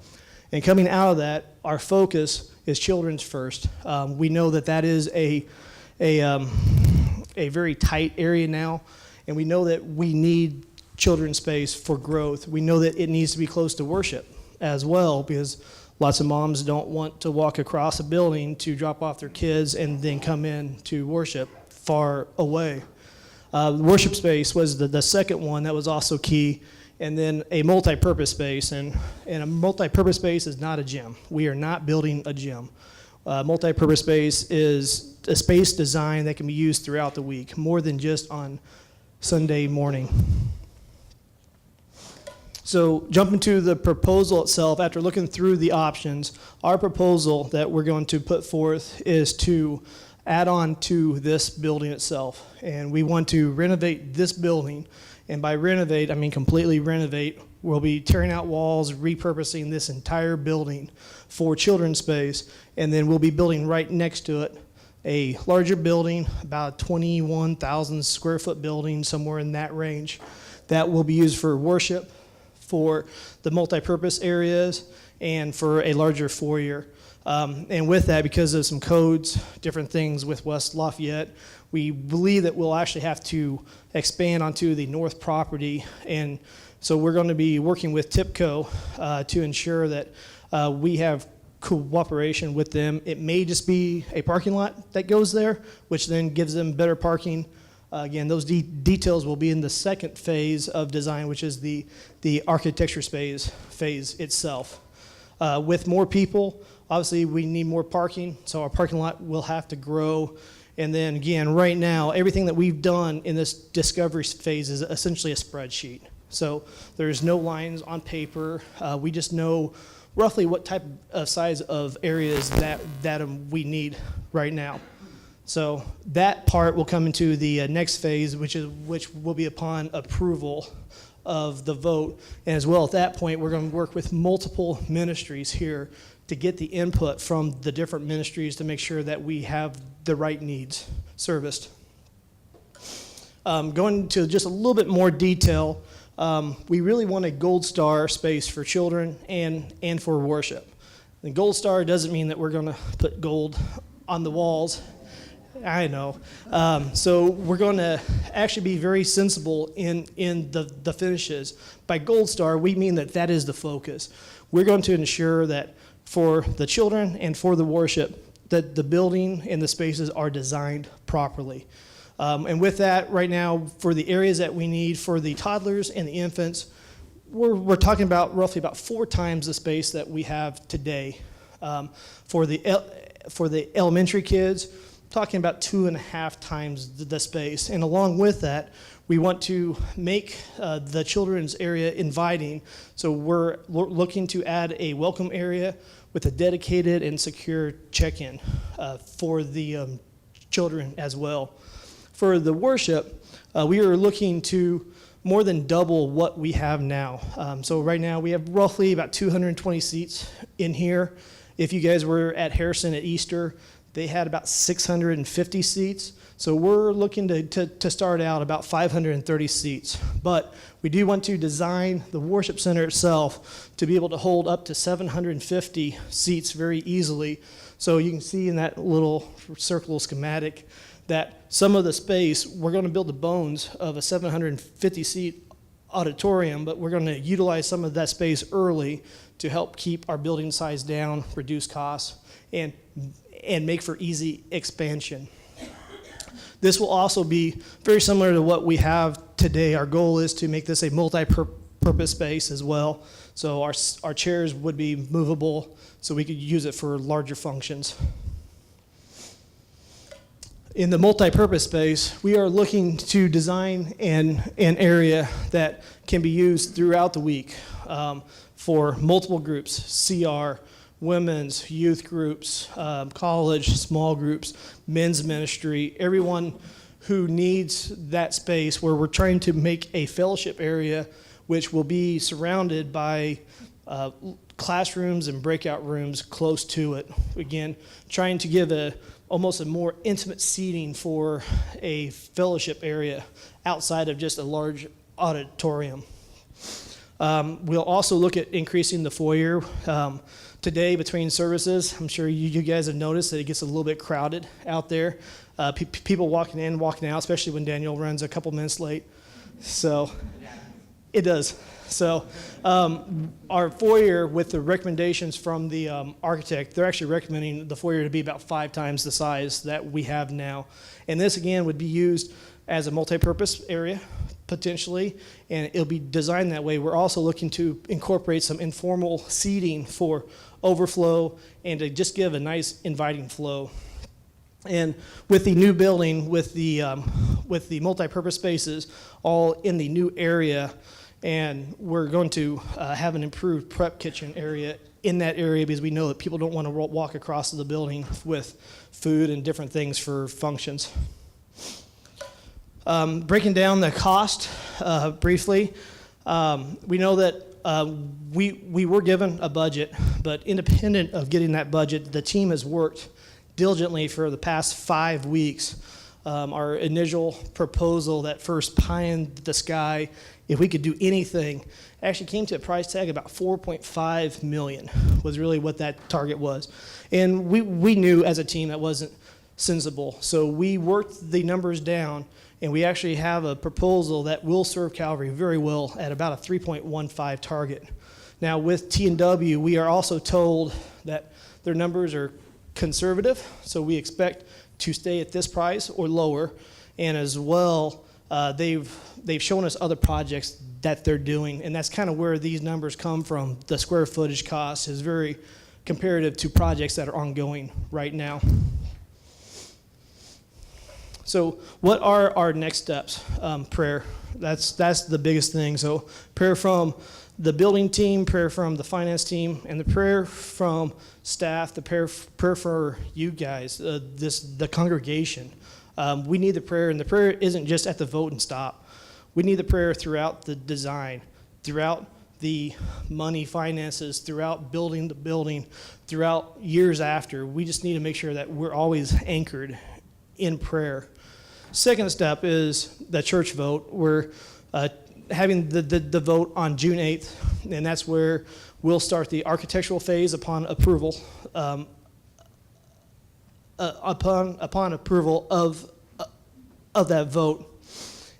And coming out of that, our focus is children's first. We know that is a very tight area now, and we know that we need children's space for growth. We know that it needs to be close to worship as well, because lots of moms don't want to walk across a building to drop off their kids and then come in to worship far away. Worship space was the second one that was also key. And then a multi-purpose space, and a multi-purpose space is not a gym. We are not building a gym. Multi-purpose space is a space design that can be used throughout the week, more than just on Sunday morning. So jumping to the proposal itself, after looking through the options, our proposal that we're going to put forth is to add on to this building itself. And we want to renovate this building. And by renovate, I mean completely renovate. We'll be tearing out walls, repurposing this entire building for children's space, and then we'll be building right next to it a larger building, about 21,000 square foot building, somewhere in that range, that will be used for worship, for the multi-purpose areas, and for a larger foyer. And with that, because of some codes, different things with West Lafayette, we believe that we'll actually have to expand onto the north property. And so we're going to be working with TIPCO to ensure that we have cooperation with them. It may just be a parking lot that goes there, which then gives them better parking. Again, those details will be in the second phase of design, which is the architecture phase itself. With more people, obviously we need more parking, so our parking lot will have to grow. And then again, right now, everything that we've done in this discovery phase is essentially a spreadsheet. So there's no lines on paper. We just know roughly what type of size of areas that we need right now. So that part will come into the next phase, which will be upon approval of the vote. And as well, at that point, we're going to work with multiple ministries here to get the input from the different ministries to make sure that we have the right needs serviced. Going into just a little bit more detail, we really want a Gold Star space for children and for worship. The Gold Star doesn't mean that we're going to put gold on the walls. I know. So we're going to actually be very sensible in the finishes. By Gold Star, we mean that is the focus. We're going to ensure that for the children and for the worship, that the building and the spaces are designed properly. And with that, right now, for the areas that we need for the toddlers and the infants, we're talking about roughly about 4 times the space that we have today. For the elementary kids, talking about 2.5 times the space. And along with that, we want to make the children's area inviting. So we're looking to add a welcome area with a dedicated and secure check-in for the children as well. For the worship, we are looking to more than double what we have now. So right now we have roughly about 220 seats in here. If you guys were at Harrison at Easter, they had about 650 seats. So we're looking to start out about 530 seats, but we do want to design the worship center itself to be able to hold up to 750 seats very easily. So you can see in that little circle schematic that some of the space, we're going to build the bones of a 750 seat auditorium, but we're going to utilize some of that space early to help keep our building size down, reduce costs, and make for easy expansion. This will also be very similar to what we have today. Our goal is to make this a multi-purpose space as well. So our chairs would be movable so we could use it for larger functions. In the multi-purpose space, we are looking to design an area that can be used throughout the week for multiple groups, CR, women's, youth groups, college, small groups, men's ministry, everyone who needs that space where we're trying to make a fellowship area which will be surrounded by classrooms and breakout rooms close to it. Again, trying to give almost a more intimate seating for a fellowship area outside of just a large auditorium. We'll also look at increasing the foyer. Today, between services, I'm sure you guys have noticed that it gets a little bit crowded out there. People walking in, walking out, especially when Daniel runs a couple minutes late. So it does. So our foyer, with the recommendations from the architect, they're actually recommending the foyer to be about 5 times the size that we have now. And this, again, would be used as a multi-purpose area, potentially, and it'll be designed that way. We're also looking to incorporate some informal seating for overflow and to just give a nice inviting flow. And with the new building, with the multi-purpose spaces all in the new area, and we're going to have an improved prep kitchen area in that area because we know that people don't want to walk across the building with food and different things for functions. Breaking down the cost briefly, we know that we were given a budget, but independent of getting that budget, the team has worked diligently for the past 5 weeks. Our initial proposal, that first pie in the sky, if we could do anything, actually came to a price tag about $4.5 million was really what that target was. And we knew as a team that wasn't sensible. So we worked the numbers down, and we actually have a proposal that will serve Calvary very well at about a 3.15 target. Now with T&W, we are also told that their numbers are conservative, so we expect to stay at this price or lower. And as well, they've shown us other projects that they're doing, and that's kind of where these numbers come from. The square footage cost is very comparative to projects that are ongoing right now. So what are our next steps? Prayer. That's the biggest thing. So prayer from the building team, prayer from the finance team, and the prayer from staff, the prayer for you guys, the congregation. We need the prayer, and the prayer isn't just at the vote and stop. We need the prayer throughout the design, throughout the money, finances, throughout building the building, throughout years after. We just need to make sure that we're always anchored in prayer. Second step is the church vote. We're having the vote on June 8th, and that's where we'll start the architectural phase upon approval. Upon approval of that vote.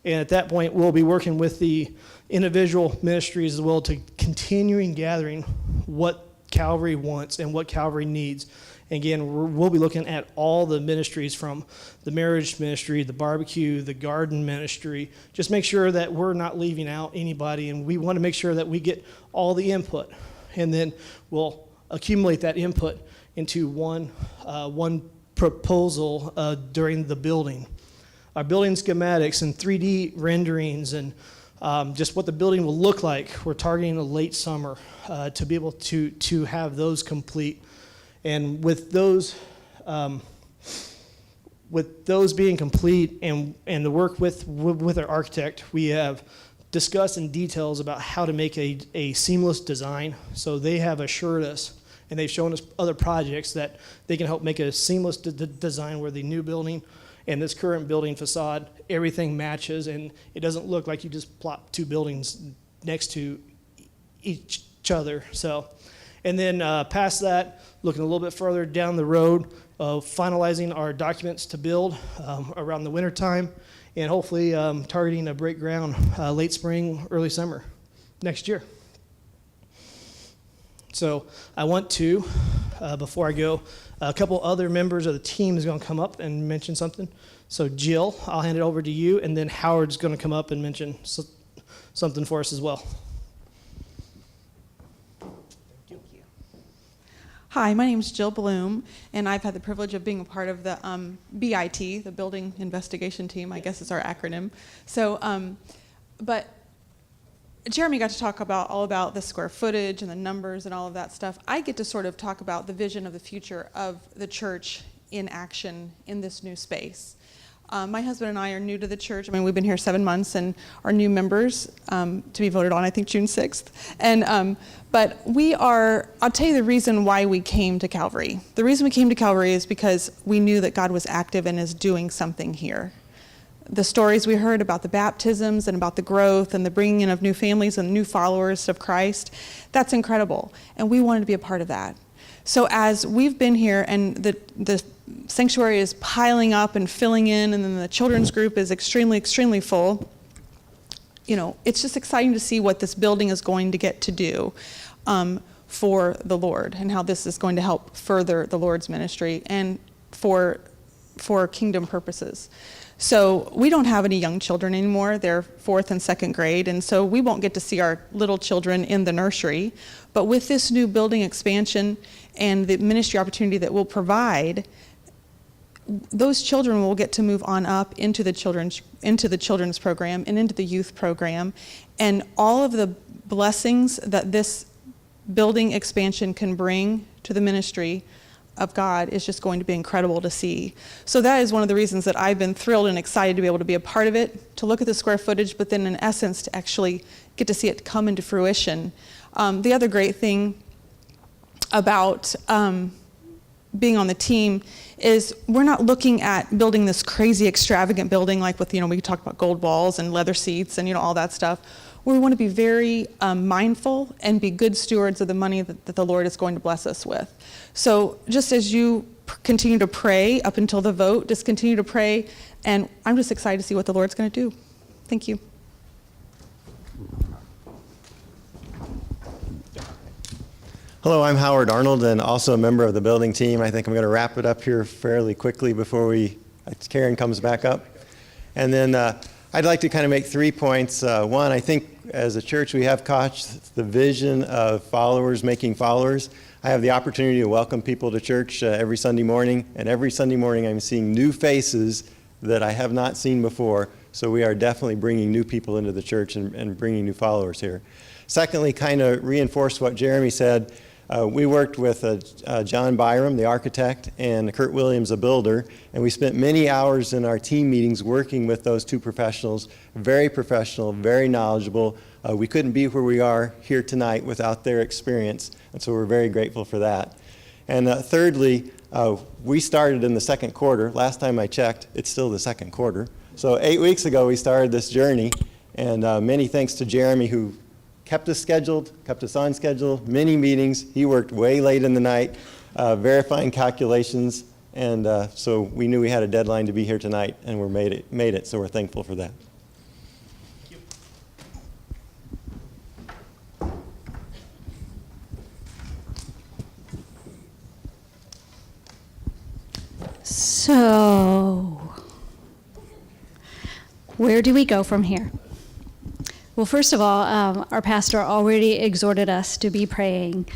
And at that point, we'll be working with the individual ministries as well to continuing gathering what Calvary wants and what Calvary needs. And again, we'll be looking at all the ministries, from the marriage ministry, the barbecue, the garden ministry. Just make sure that we're not leaving out anybody, and we want to make sure that we get all the input. And then we'll accumulate that input into one proposal during the building. Our building schematics and 3D renderings and just what the building will look like, we're targeting a late summer to be able to have those complete. And with those being complete and the work with our architect, we have discussed in details about how to make a seamless design. So they have assured us, and they've shown us other projects that they can help make a seamless design where the new building And this current building facade, everything matches, and it doesn't look like you just plop two buildings next to each other. So, and then past that, looking a little bit further down the road, finalizing our documents to build around the winter time, and hopefully targeting a break ground late spring, early summer next year. So I want to, before I go, a couple other members of the team is going to come up and mention something. So Jill, I'll hand it over to you, and then Howard's going to come up and mention something for us as well. Hi, my name is Jill Bloom, and I've had the privilege of being a part of the BIT, the Building Investigation Team, I guess is our acronym. So, but Jeremy got to talk all about the square footage and the numbers and all of that stuff. I get to sort of talk about the vision of the future of the church in action in this new space. My husband and I are new to the church. I mean, we've been here 7 months and are new members to be voted on, I think, June 6th. And but I'll tell you the reason why we came to Calvary. The reason we came to Calvary is because we knew that God was active and is doing something here. The stories we heard about the baptisms and about the growth and the bringing in of new families and new followers of Christ, that's incredible. And we wanted to be a part of that. So as we've been here and the sanctuary is piling up and filling in, and then the children's group is extremely, extremely full, it's just exciting to see what this building is going to get to do for the Lord, and how this is going to help further the Lord's ministry and for kingdom purposes. So we don't have any young children anymore. They're 4th and 2nd grade, and so we won't get to see our little children in the nursery. But with this new building expansion and the ministry opportunity that we'll provide, those children will get to move on up into the children's program and into the youth program, and all of the blessings that this building expansion can bring to the ministry of God is just going to be incredible to see. So that is one of the reasons that I've been thrilled and excited to be able to be a part of it, to look at the square footage, but then in essence to actually get to see it come into fruition. The other great thing about being on the team is we're not looking at building this crazy extravagant building like with, we talked about gold walls and leather seats and all that stuff. We want to be very mindful and be good stewards of the money that the Lord is going to bless us with. So just as you continue to pray up until the vote, just continue to pray, and I'm just excited to see what the Lord's going to do. Thank you. Hello, I'm Howard Arnold and also a member of the building team. I think I'm going to wrap it up here fairly quickly before Karen comes back up. And then I'd like to kind of make 3 points. One, I think as a church we have caught the vision of followers making followers. I have the opportunity to welcome people to church every Sunday morning, and every Sunday morning I'm seeing new faces that I have not seen before. So we are definitely bringing new people into the church and bringing new followers here. Secondly, kind of reinforce what Jeremy said. We worked with John Byram, the architect, and Kurt Williams, a builder, and we spent many hours in our team meetings working with those two professionals, very professional, very knowledgeable. We couldn't be where we are here tonight without their experience, and so we're very grateful for that. And thirdly, we started in the second quarter. Last time I checked, it's still the second quarter. So 8 weeks ago, we started this journey, and many thanks to Jeremy, who kept us scheduled, kept us on schedule, many meetings. He worked way late in the night, verifying calculations, and so we knew we had a deadline to be here tonight, and we made it, so we're thankful for that. So, where do we go from here? Well, first of all, our pastor already exhorted us to be praying.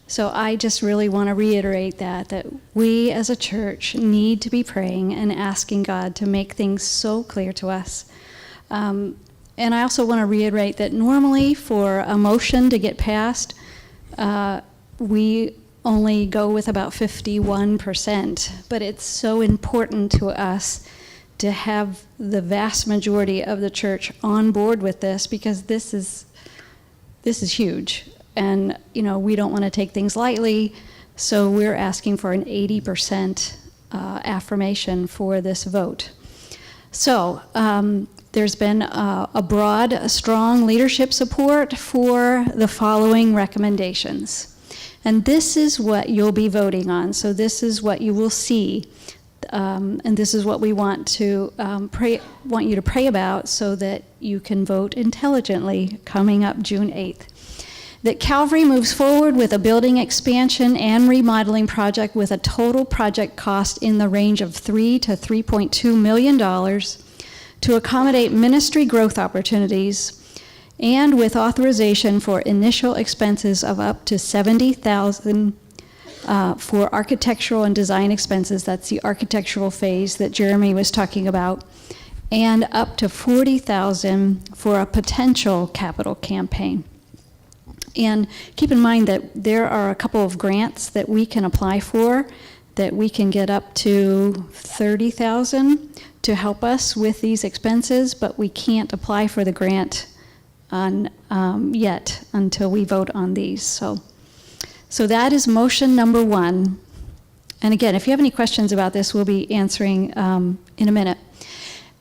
So I just really want to reiterate that we as a church need to be praying and asking God to make things so clear to us. And I also want to reiterate that normally for a motion to get passed, we only go with about 51%, but it's so important to us to have the vast majority of the church on board with this, because this is huge, and we don't want to take things lightly, so we're asking for an 80% affirmation for this vote. So there's been a broad, strong leadership support for the following recommendations. And this is what you'll be voting on. So this is what you will see. And this is what we want to want you to pray about so that you can vote intelligently coming up June 8th. That Calvary moves forward with a building expansion and remodeling project with a total project cost in the range of $3 to $3.2 million to accommodate ministry growth opportunities, and with authorization for initial expenses of up to $70,000 for architectural and design expenses. That's the architectural phase that Jeremy was talking about, and up to $40,000 for a potential capital campaign. And keep in mind that there are a couple of grants that we can apply for that we can get up to $30,000 to help us with these expenses, but we can't apply for the grant yet until we vote on these. So that is motion number 1. And again, if you have any questions about this, we'll be answering in a minute.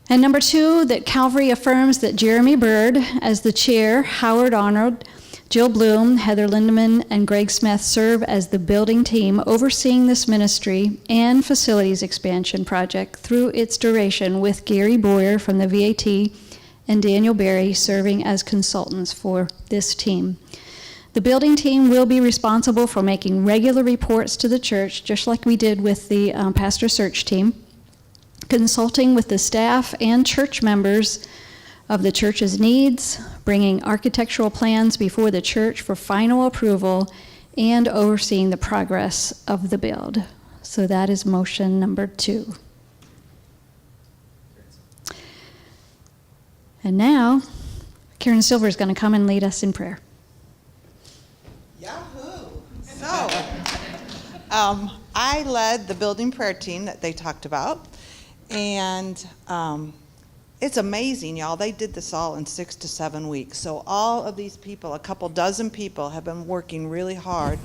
And number 2, that Calvary affirms that Jeremy Byrd as the chair, Howard Arnold, Jill Bloom, Heather Lindeman, and Greg Smith serve as the building team overseeing this ministry and facilities expansion project through its duration, with Gary Boyer from the VAT and Daniel Berry serving as consultants for this team. The building team will be responsible for making regular reports to the church, just like we did with the pastor search team, consulting with the staff and church members of the church's needs, bringing architectural plans before the church for final approval, and overseeing the progress of the build. So that is motion number 2. And now, Karen Silver is going to come and lead us in prayer. Yahoo! So, I led the building prayer team that they talked about, and it's amazing, y'all. They did this all in 6 to 7 weeks. So all of these people, a couple dozen people, have been working really hard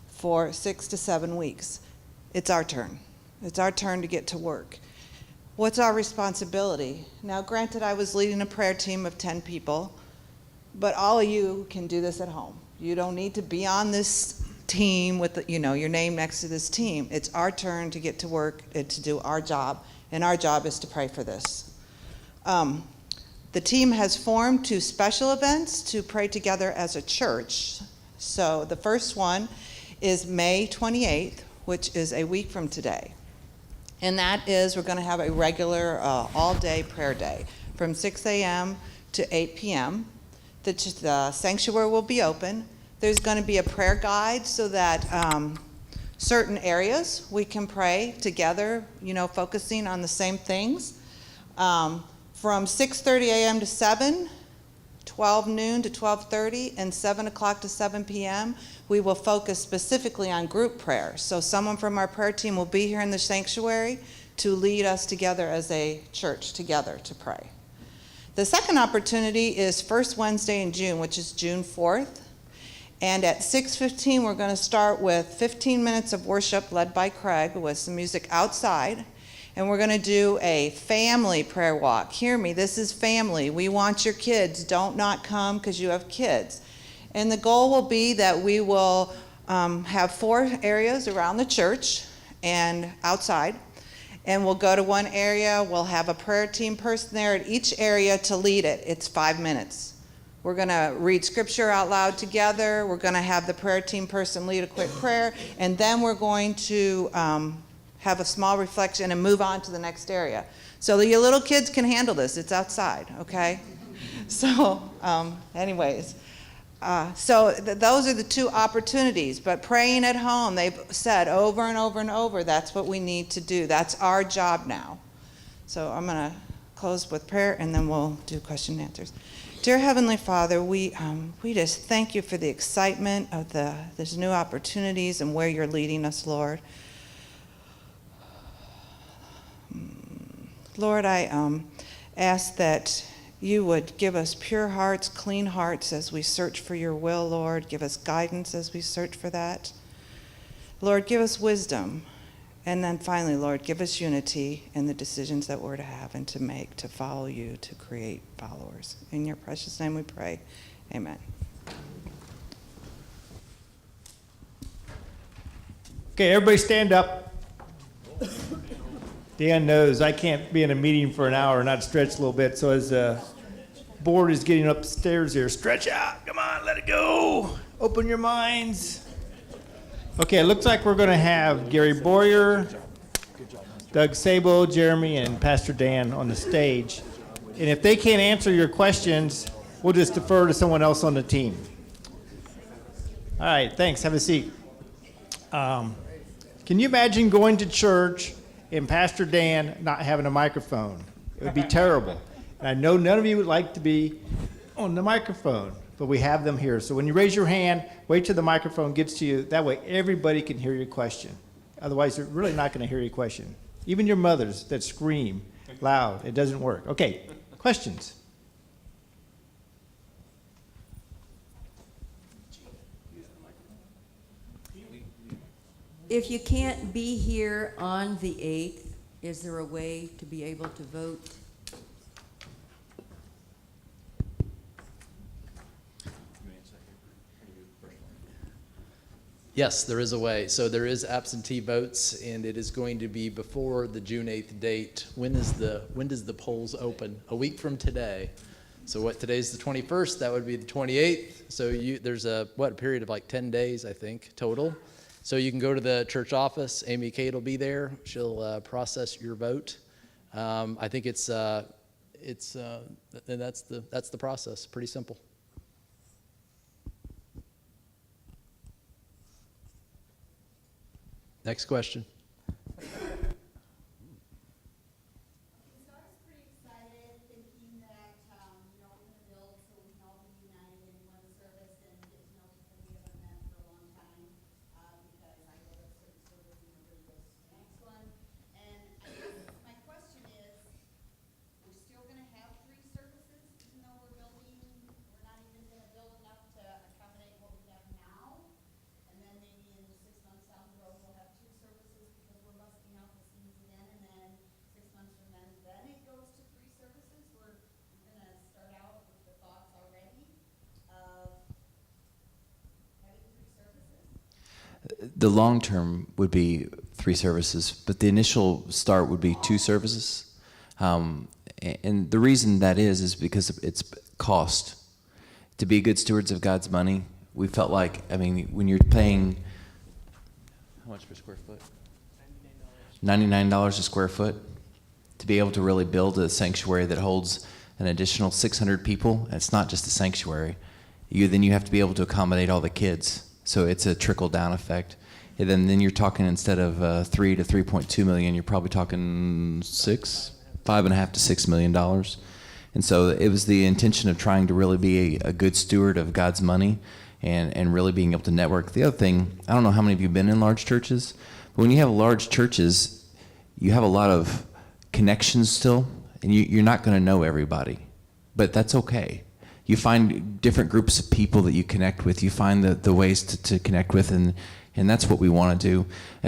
for 6 to 7 weeks. It's our turn. It's our turn to get to work. What's our responsibility? Now, granted, I was leading a prayer team of 10 people, but all of you can do this at home. You don't need to be on this team with your name next to this team. It's our turn to get to work and to do our job, and our job is to pray for this. The team has formed 2 special events to pray together as a church. So the first one is May 28th, which is a week from today. And that is, we're going to have a regular all-day prayer day from 6 a.m. to 8 p.m. The sanctuary will be open. There's going to be a prayer guide so that certain areas we can pray together, focusing on the same things. From 6:30 a.m. to 7, 12 noon to 12:30, and 7 o'clock to 7 p.m., we will focus specifically on group prayer. So someone from our prayer team will be here in the sanctuary to lead us together as a church together to pray. The second opportunity is first Wednesday in June, which is June 4th. And at 6:15, we're going to start with 15 minutes of worship led by Craig with some music outside. And we're going to do a family prayer walk. Hear me, this is family. We want your kids. Don't not come because you have kids. And the goal will be that we will have 4 areas around the church and outside. And we'll go to one area. We'll have a prayer team person there at each area to lead it. It's 5 minutes. We're going to read scripture out loud together. We're going to have the prayer team person lead a quick prayer. And then we're going to have a small reflection and move on to the next area. So that your little kids can handle this. It's outside, okay? So anyways, those are the 2 opportunities. But praying at home, they've said over and over and over, that's what we need to do. That's our job now. So I'm going to close with prayer, and then we'll do question and answers. Dear Heavenly Father, we just thank you for the excitement of these new opportunities and where you're leading us, Lord. Lord, I ask that you would give us pure hearts, clean hearts as we search for your will, Lord. Give us guidance as we search for that. Lord, give us wisdom And then finally, Lord, give us unity in the decisions that we're to have and to make, to follow you, to create followers. In your precious name we pray. Amen. Okay, everybody stand up. Dan knows I can't be in a meeting for an hour and not stretch a little bit, so as the board is getting upstairs here, stretch out. Come on, let it go. Open your minds. Okay, it looks like we're going to have Gary Boyer, Doug Sabo, Jeremy, and Pastor Dan on the stage. And if they can't answer your questions, we'll just defer to someone else on the team. All right, thanks. Have a seat. Can you imagine going to church and Pastor Dan not having a microphone? It would be terrible. And I know none of you would like to be on the microphone, but we have them here. So when you raise your hand, wait till the microphone gets to you. That way everybody can hear your question. Otherwise, they're really not going to hear your question. Even your mothers that scream loud, it doesn't work. Okay, questions? If you can't be here on the 8th, is there a way to be able to vote? Yes, there is a way. So there is absentee votes, and it is going to be before the June 8th date. When does the polls open? A week from today. So what, today's the 21st, that would be the 28th. So there's a period of like 10 days, I think, total. So you can go to the church office. Amy Kate will be there. She'll process your vote. I think and that's the process. Pretty simple. Next question. The long term would be 3 services, but the initial start would be 2 services. And the reason that is because it's cost. To be good stewards of God's money, we felt like, when you're paying, how much per square foot? $99 a square foot to be able to really build a sanctuary that holds an additional 600 people. And it's not just a sanctuary. Then you have to be able to accommodate all the kids. So it's a trickle-down effect. And then you're talking, instead of 3 to 3.2 million, you're probably talking $5.5 to $6 million. And so it was the intention of trying to really be a good steward of God's money and really being able to network. The other thing, I don't know how many of you have been in large churches, but when you have large churches, you have a lot of connections still, and you're not going to know everybody, but that's okay. You find different groups of people that you connect with. You find the ways to connect with, and that's what we want to do.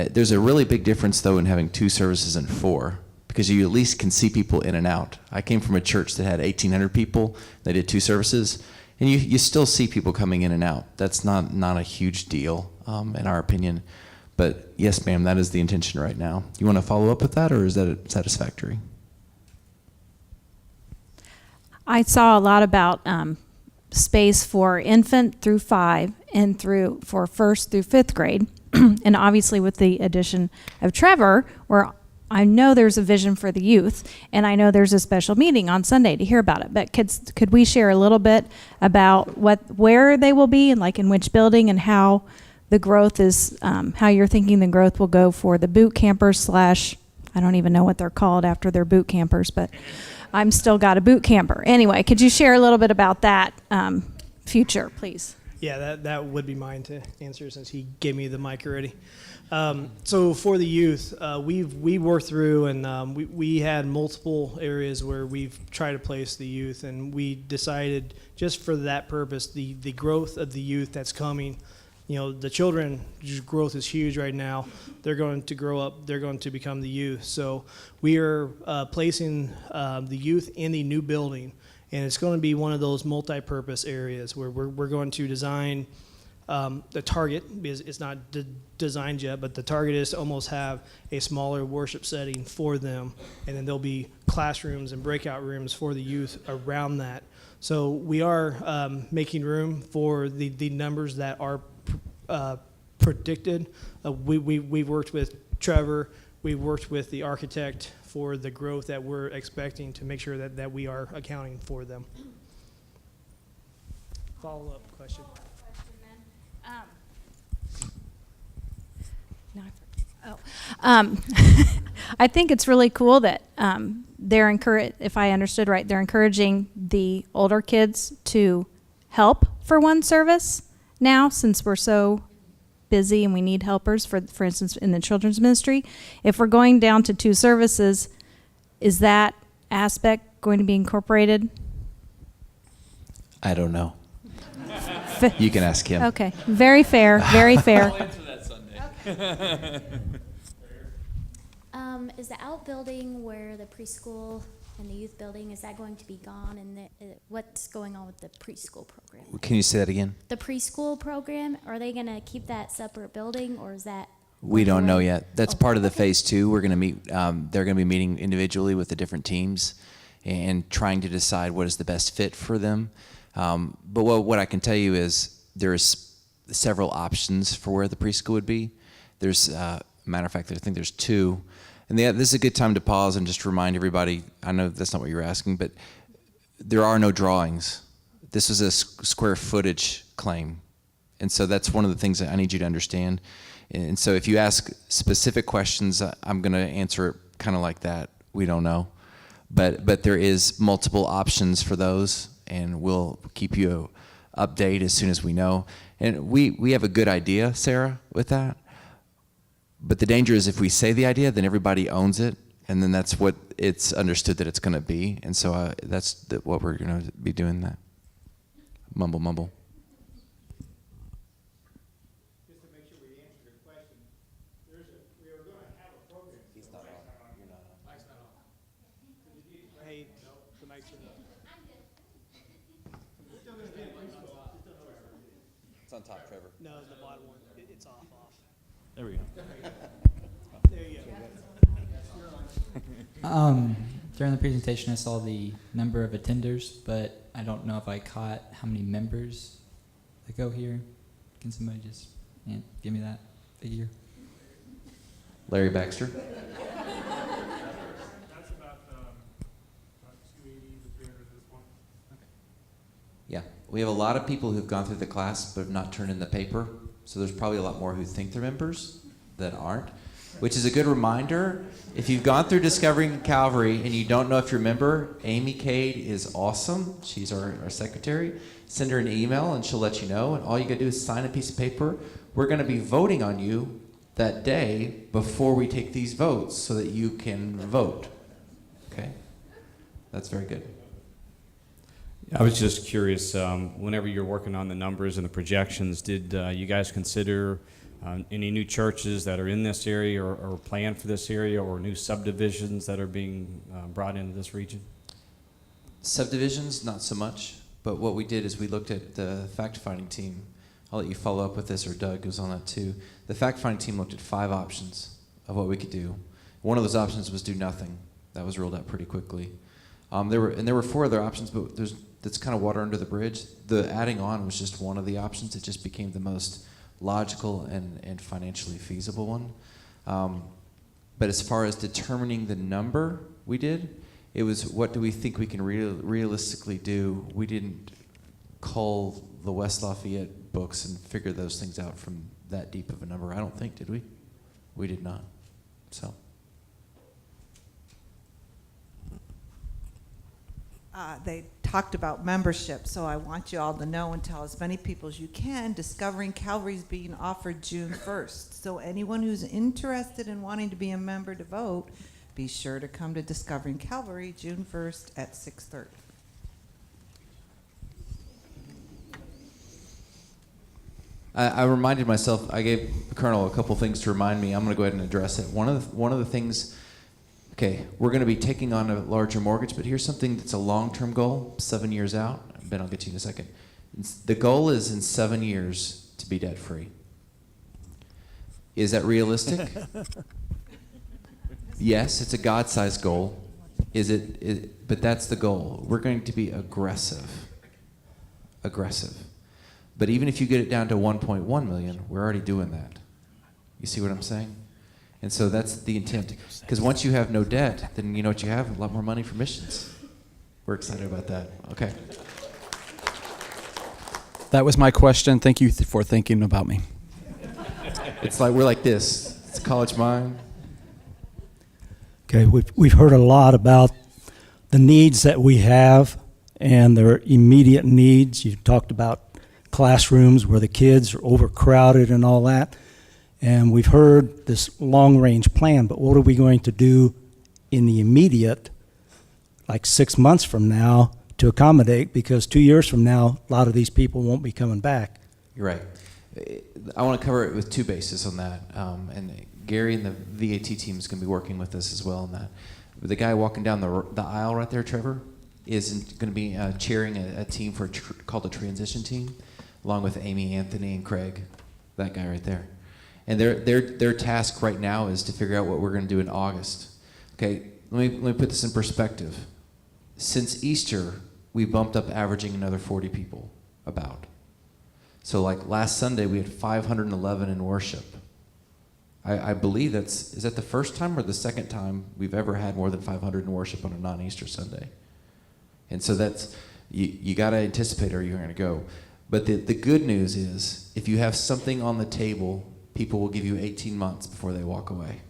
There's a really big difference, though, in having 2 services and 4, because you at least can see people in and out. I came from a church that had 1,800 people. They did 2 services, and you still see people coming in and out. That's not a huge deal, in our opinion. But yes, ma'am, that is the intention right now. You want to follow up with that, or is that satisfactory? I saw a lot about space for infant through 5 and for 1st through 5th grade. And obviously with the addition of Trevor, where I know there's a vision for the youth, and I know there's a special meeting on Sunday to hear about it. But could we share a little bit about where they will be, and like in which building, and how the growth is, how you're thinking the growth will go for the boot campers / I don't even know what they're called after they're boot campers, but I'm still got a boot camper. Anyway, could you share a little bit about that future, please? Yeah, that would be mine to answer since he gave me the mic already. So for the youth, we worked through, and we had multiple areas where we've tried to place the youth, and we decided just for that purpose, the growth of the youth that's coming, the children growth is huge right now. They're going to grow up. They're going to become the youth. So we are placing the youth in the new building, and it's going to be one of those multi-purpose areas where we're going to design the target, because it's not designed yet, but the target is to almost have a smaller worship setting for them, and then there'll be classrooms and breakout rooms for the youth around that. So we are making room for the numbers that are predicted. We've worked with Trevor, we've worked with the architect for the growth that we're expecting to make sure that we are accounting for them. Follow-up question. I think it's really cool that they're if I understood right, they're encouraging the older kids to help for one service now, since we're so busy and we need helpers, for instance, in the children's ministry. If we're going down to 2 services, is that aspect going to be incorporated? I don't know. You can ask him. Okay, very fair, very fair. I'll answer that Sunday. Is the outbuilding where the preschool and the youth building, is that going to be gone? And what's going on with the preschool program? Can you say that again? The preschool program, are they going to keep that separate building, or is that? We don't know away? yet. That's Oh, part of the okay. phase 2. We're going to meet. They're going to be meeting individually with the different teams and trying to decide what is the best fit for them. But what I can tell you is there's several options for where the preschool would be. There's, matter of fact, I think there's 2. And this is a good time to pause and just remind everybody, I know that's not what you were asking, but there are no drawings. This is a square footage claim. And so that's one of the things that I need you to understand. And so if you ask specific questions, I'm going to answer it kind of like that. We don't know. But there is multiple options for those, and we'll keep you updated as soon as we know. And we have a good idea, Sarah, with that. But the danger is if we say the idea, then everybody owns it, and then that's what it's understood that it's going to be. And so that's what we're going to be doing. That mumble, mumble. Just to make sure we answer your question, we are going to have a program. He's not on. You're not on. Mike's not on. Hey, no, the mic's are up. It's still going to be a preschool. It's on top, Trevor. No, it's the bottom one. It's off. There we go. There you go. During the presentation, I saw the number of attenders, but I don't know if I caught how many members that go here. Can somebody just give me that figure? Larry Baxter. That's about 280 to 300 at this point. Yeah, we have a lot of people who've gone through the class but have not turned in the paper. So there's probably a lot more who think they're members that aren't, which is a good reminder. If you've gone through Discovering Calvary and you don't know if you're a member, Amy Cade is awesome. She's our secretary. Send her an email and she'll let you know. And all you gotta do is sign a piece of paper. We're gonna be voting on you that day before we take these votes so that you can vote. Okay? That's very good. I was just curious, whenever you're working on the numbers and the projections, did you guys consider any new churches that are in this area or planned for this area, or new subdivisions that are being brought into this region? Subdivisions, not so much. But what we did is we looked at the fact-finding team. I'll let you follow up with this, or Doug was on that too. The fact-finding team looked at 5 options of what we could do. One of those options was do nothing. That was ruled out pretty quickly. There were 4 other options, but that's kind of water under the bridge. The adding on was just one of the options. It just became the most logical and financially feasible one. But as far as determining the number we did, it was what do we think we can realistically do. We didn't cull the West Lafayette books and figure those things out from that deep of a number. I don't think, did we? We did not. So. They talked about membership, so I want you all to know and tell as many people as you can, Discovering Calvary is being offered June 1st. So anyone who's interested in wanting to be a member to vote, be sure to come to Discovering Calvary June 1st at 6:30. I reminded myself, I gave Colonel a couple things to remind me. I'm going to go ahead and address it. One of the things, okay, we're going to be taking on a larger mortgage, but here's something that's a long-term goal, 7 years out. Ben, I'll get to you in a second. The goal is in 7 years to be debt-free. Is that realistic? Yes, it's a God-sized goal. But that's the goal. We're going to be aggressive. But even if you get it down to 1.1 million, we're already doing that. You see what I'm saying? And so that's the intent. Because once you have no debt, then you know what you have? A lot more money for missions. We're excited about that. Okay. That was my question. Thank you for thinking about me. It's like we're like this. It's college mind. Okay, we've heard a lot about the needs that we have and their immediate needs. You talked about classrooms where the kids are overcrowded and all that. And we've heard this long-range plan, but what are we going to do in the immediate, like 6 months from now, to accommodate? Because 2 years from now, a lot of these people won't be coming back. You're right. I want to cover it with two bases on that. And Gary and the VAT team is going to be working with us as well on that. But the guy walking down the aisle right there, Trevor, is going to be chairing a team called the Transition Team, along with Amy, Anthony, and Craig, that guy right there. And their task right now is to figure out what we're going to do in August. Okay, let me put this in perspective. Since Easter, we bumped up averaging another 40 people about. So like last Sunday, we had 511 in worship. I believe is that the first time or the second time we've ever had more than 500 in worship on a non-Easter Sunday. And so that's, you got to anticipate or you're going to go. But the good news is, if you have something on the table, people will give you 18 months before they walk away.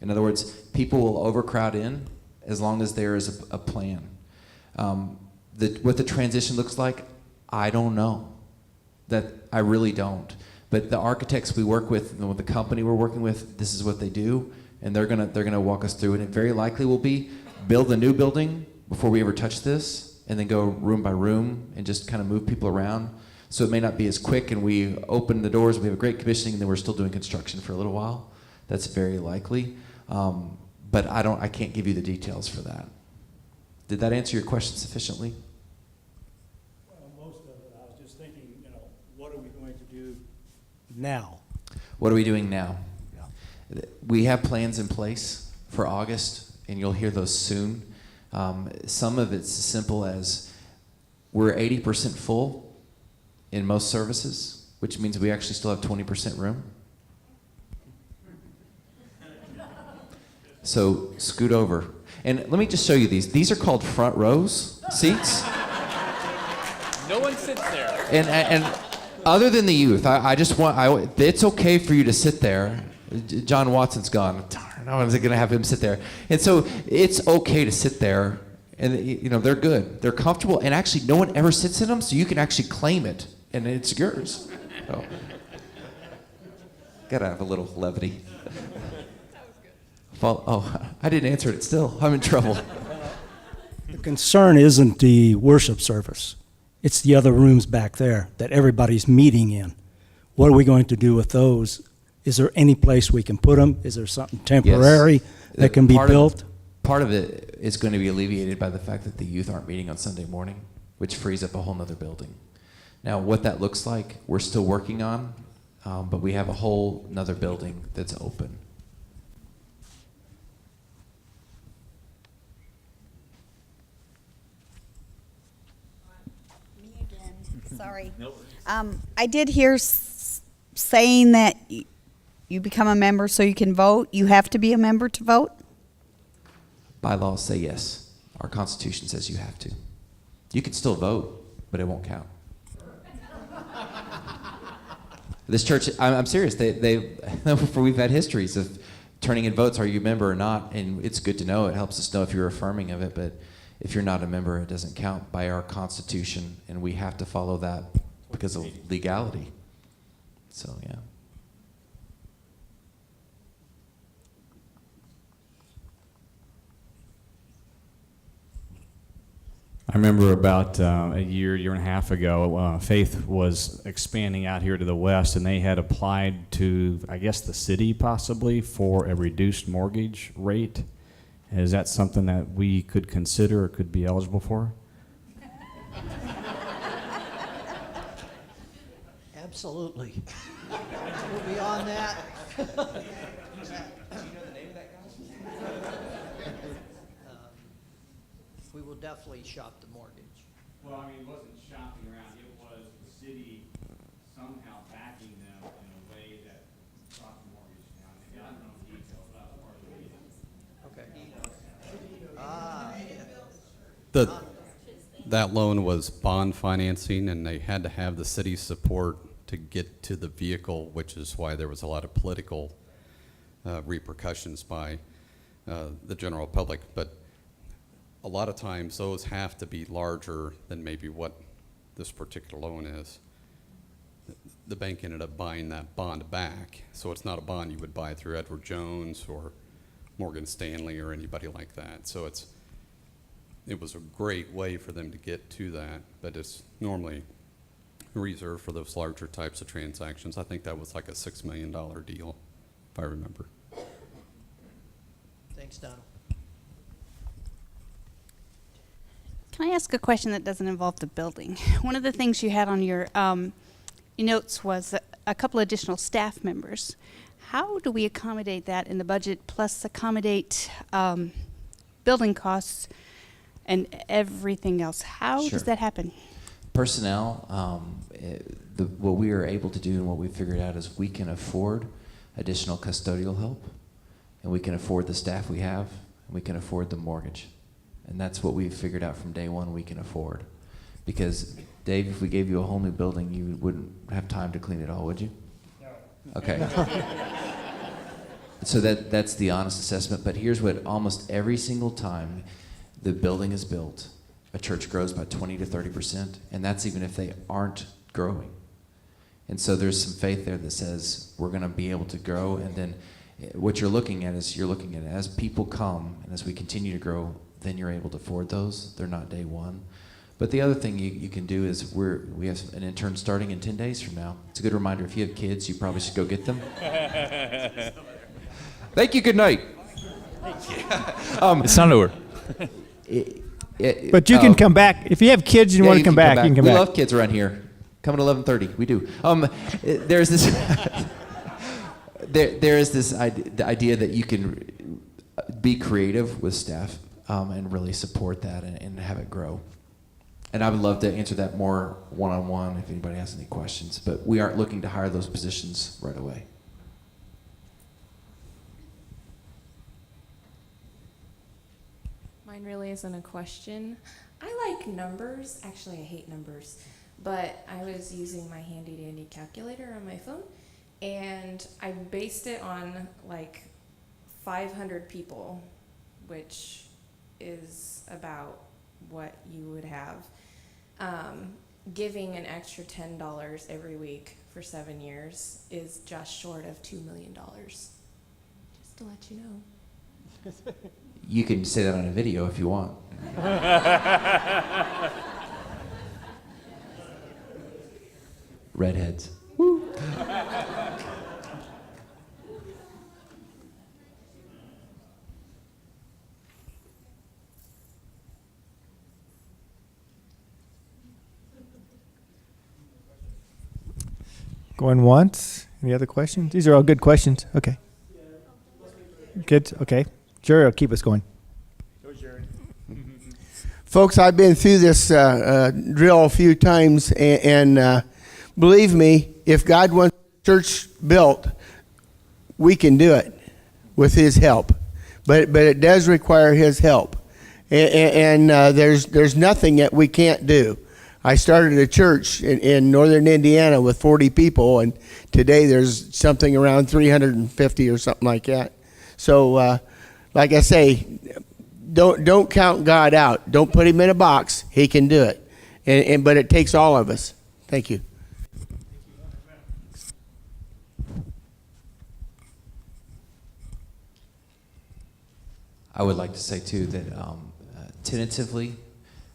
In other words, people will overcrowd in as long as there is a plan. What the transition looks like, I don't know. That I really don't. But the architects we work with, and the company we're working with, this is what they do, and they're gonna walk us through it. And it very likely will be build a new building before we ever touch this, and then go room by room and just kind of move people around. So it may not be as quick, and we open the doors, we have a great commissioning, and then we're still doing construction for a little while. That's very likely. But I can't give you the details for that. Did that answer your question sufficiently? Well, most of it. I was just thinking, what are we going to do now? What are we doing now? Yeah. We have plans in place for August, and you'll hear those soon. Some of it's as simple as we're 80% full in most services, which means we actually still have 20% room. So scoot over. And let me just show you these. These are called front rows seats. No one sits there. And other than the youth, I just want, it's okay for you to sit there. John Watson's gone. Darn, I was going to have him sit there. And so it's okay to sit there. And, they're good. They're comfortable. And actually, no one ever sits in them, so you can actually claim it. And it's yours. So, got to have a little levity. I didn't answer it still. I'm in trouble. The concern isn't the worship service. It's the other rooms back there that everybody's meeting in. What are we going to do with those? Is there any place we can put them? Is there something temporary that can be built? Part of it is going to be alleviated by the fact that the youth aren't meeting on Sunday morning, which frees up a whole nother building. Now, what that looks like, we're still working on, but we have a whole nother building that's open. Sorry. I did hear saying that you become a member so you can vote. You have to be a member to vote? Bylaws say yes. Our Constitution says you have to. You can still vote, but it won't count. This church, I'm serious. We've had histories of turning in votes. Are you a member or not? And it's good to know. It helps us know if you're affirming of it. But if you're not a member, it doesn't count by our Constitution, and we have to follow that because of legality. So, yeah. I remember about a year and a half ago, Faith was expanding out here to the west, and they had applied to, I guess, the city possibly for a reduced mortgage rate. Is that something that we could consider or could be eligible for? Absolutely. We'll be on that. We will definitely shop the mortgage. Well, I mean, it wasn't shopping around. It was the city somehow backing them in a way that brought the mortgage down. Maybe I don't know the details, but that was part of the reason. That loan was bond financing, and they had to have the city's support to get to the vehicle, which is why there was a lot of political repercussions by the general public. But a lot of times those have to be larger than maybe what this particular loan is. The bank ended up buying that bond back, so it's not a bond you would buy through Edward Jones or Morgan Stanley or anybody like that. So it was a great way for them to get to that, but it's normally reserved for those larger types of transactions. I think that was like a $6 million deal, if I remember. Thanks, Donald. Can I ask a question that doesn't involve the building? One of the things you had on your notes was a couple additional staff members. How do we accommodate that in the budget, plus accommodate building costs and everything else? How Sure. does that happen? Personnel, what we are able to do and what we figured out is we can afford additional custodial help, and we can afford the staff we have, and we can afford the mortgage. And that's what we've figured out from day one we can afford. Because, Dave, if we gave you a whole new building, you wouldn't have time to clean it all, would you? No. Okay. So that's the honest assessment. But here's what almost every single time the building is built, a church grows by 20 to 30%, and that's even if they aren't growing. And so there's some faith there that says we're going to be able to grow, and then what you're looking at is as people come and as we continue to grow, then you're able to afford those. They're not day one. But the other thing you can do is we have an intern starting in 10 days from now. It's a good reminder, if you have kids, you probably should go get them. Thank you, good night. It's not over. But you can come back. If you have kids and you want to come back, you can come we back. love kids around here. Come at 11:30. We do. There's this there is this idea that you can be creative with staff and really support that and have it grow. And I would love to answer that more one-on-one if anybody has any questions. But we aren't looking to hire those positions right away. Mine really isn't a question. I like numbers. Actually, I hate numbers. But I was using my handy dandy calculator on my phone, and I based it on like 500 people, which is about what you would have. Giving an extra $10 every week for 7 years is just short of $2 million. Just to let you know. You can say that on a video if you want. Redheads. Woo. Going once. Any other questions? These are all good questions. Okay. Good. Okay. Jerry will keep us going. Folks, I've been through this drill a few times, and believe me, if God wants the church built, we can do it with His help. But it does require His help, and there's nothing that we can't do. I started a church in northern Indiana with 40 people, and today there's something around 350 or something like that. So, like I say, don't count God out. Don't put Him in a box. He can do it, but it takes all of us. Thank you. I would like to say too that tentatively,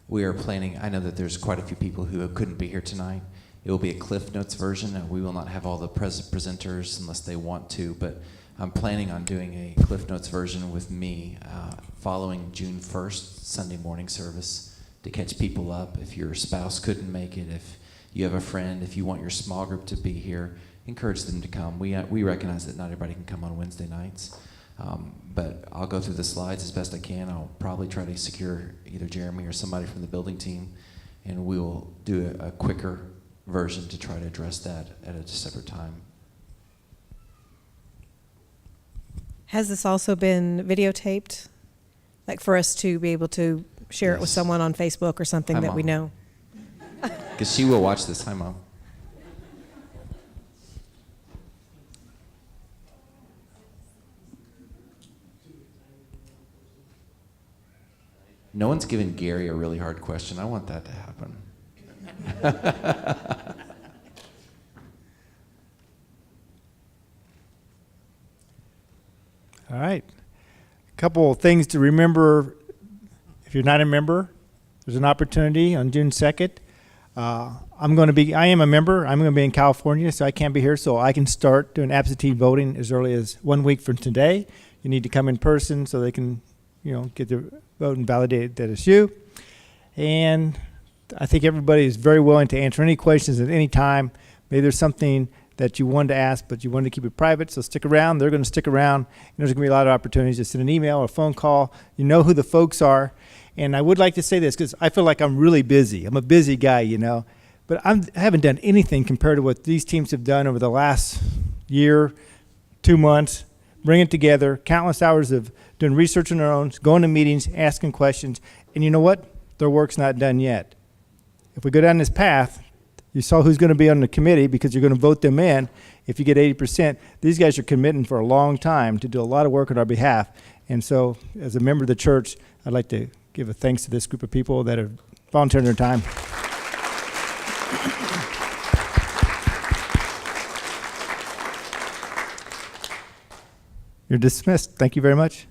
We are planning, I know that there's quite a few people who couldn't be here tonight. It will be a Cliff Notes version. We will not have all the presenters unless they want to, but I'm planning on doing a Cliff Notes version with me following June 1st, Sunday morning service, to catch people up. If your spouse couldn't make it, if you have a friend, if you want your small group to be here, encourage them to come. We recognize that not everybody can come on Wednesday nights, but I'll go through the slides as best I can. I'll probably try to secure either Jeremy or somebody from the building team, and we will do a quicker version to try to address that at a separate time. Has this also been videotaped? Like for us to be able to share it with someone on Facebook or something Hi, that we Mom. know? Because she will watch this. Hi, Mom. No one's given Gary a really hard question. I want that to happen. All right. A couple of things to remember. If you're not a member, there's an opportunity on June 2nd. I am a member. I'm going to be in California, so I can't be here. So I can start doing absentee voting as early as 1 week from today. You need to come in person so they can, get their vote and validate that it's you. And I think everybody is very willing to answer any questions at any time. Maybe there's something that you wanted to ask, but you wanted to keep it private, so stick around. They're going to stick around. And there's going to be a lot of opportunities to send an email or a phone call. You know who the folks are. And I would like to say this because I feel like I'm really busy. I'm a busy guy, but I haven't done anything compared to what these teams have done over the last year, 2 months, bring it together, countless hours of doing research on their own, going to meetings, asking questions. And you know what? Their work's not done yet. If we go down this path, you saw who's going to be on the committee because you're going to vote them in. If you get 80%, these guys are committing for a long time to do a lot of work on our behalf. And so as a member of the church, I'd like to give a thanks to this group of people that are volunteering their time. You're dismissed. Thank you very much.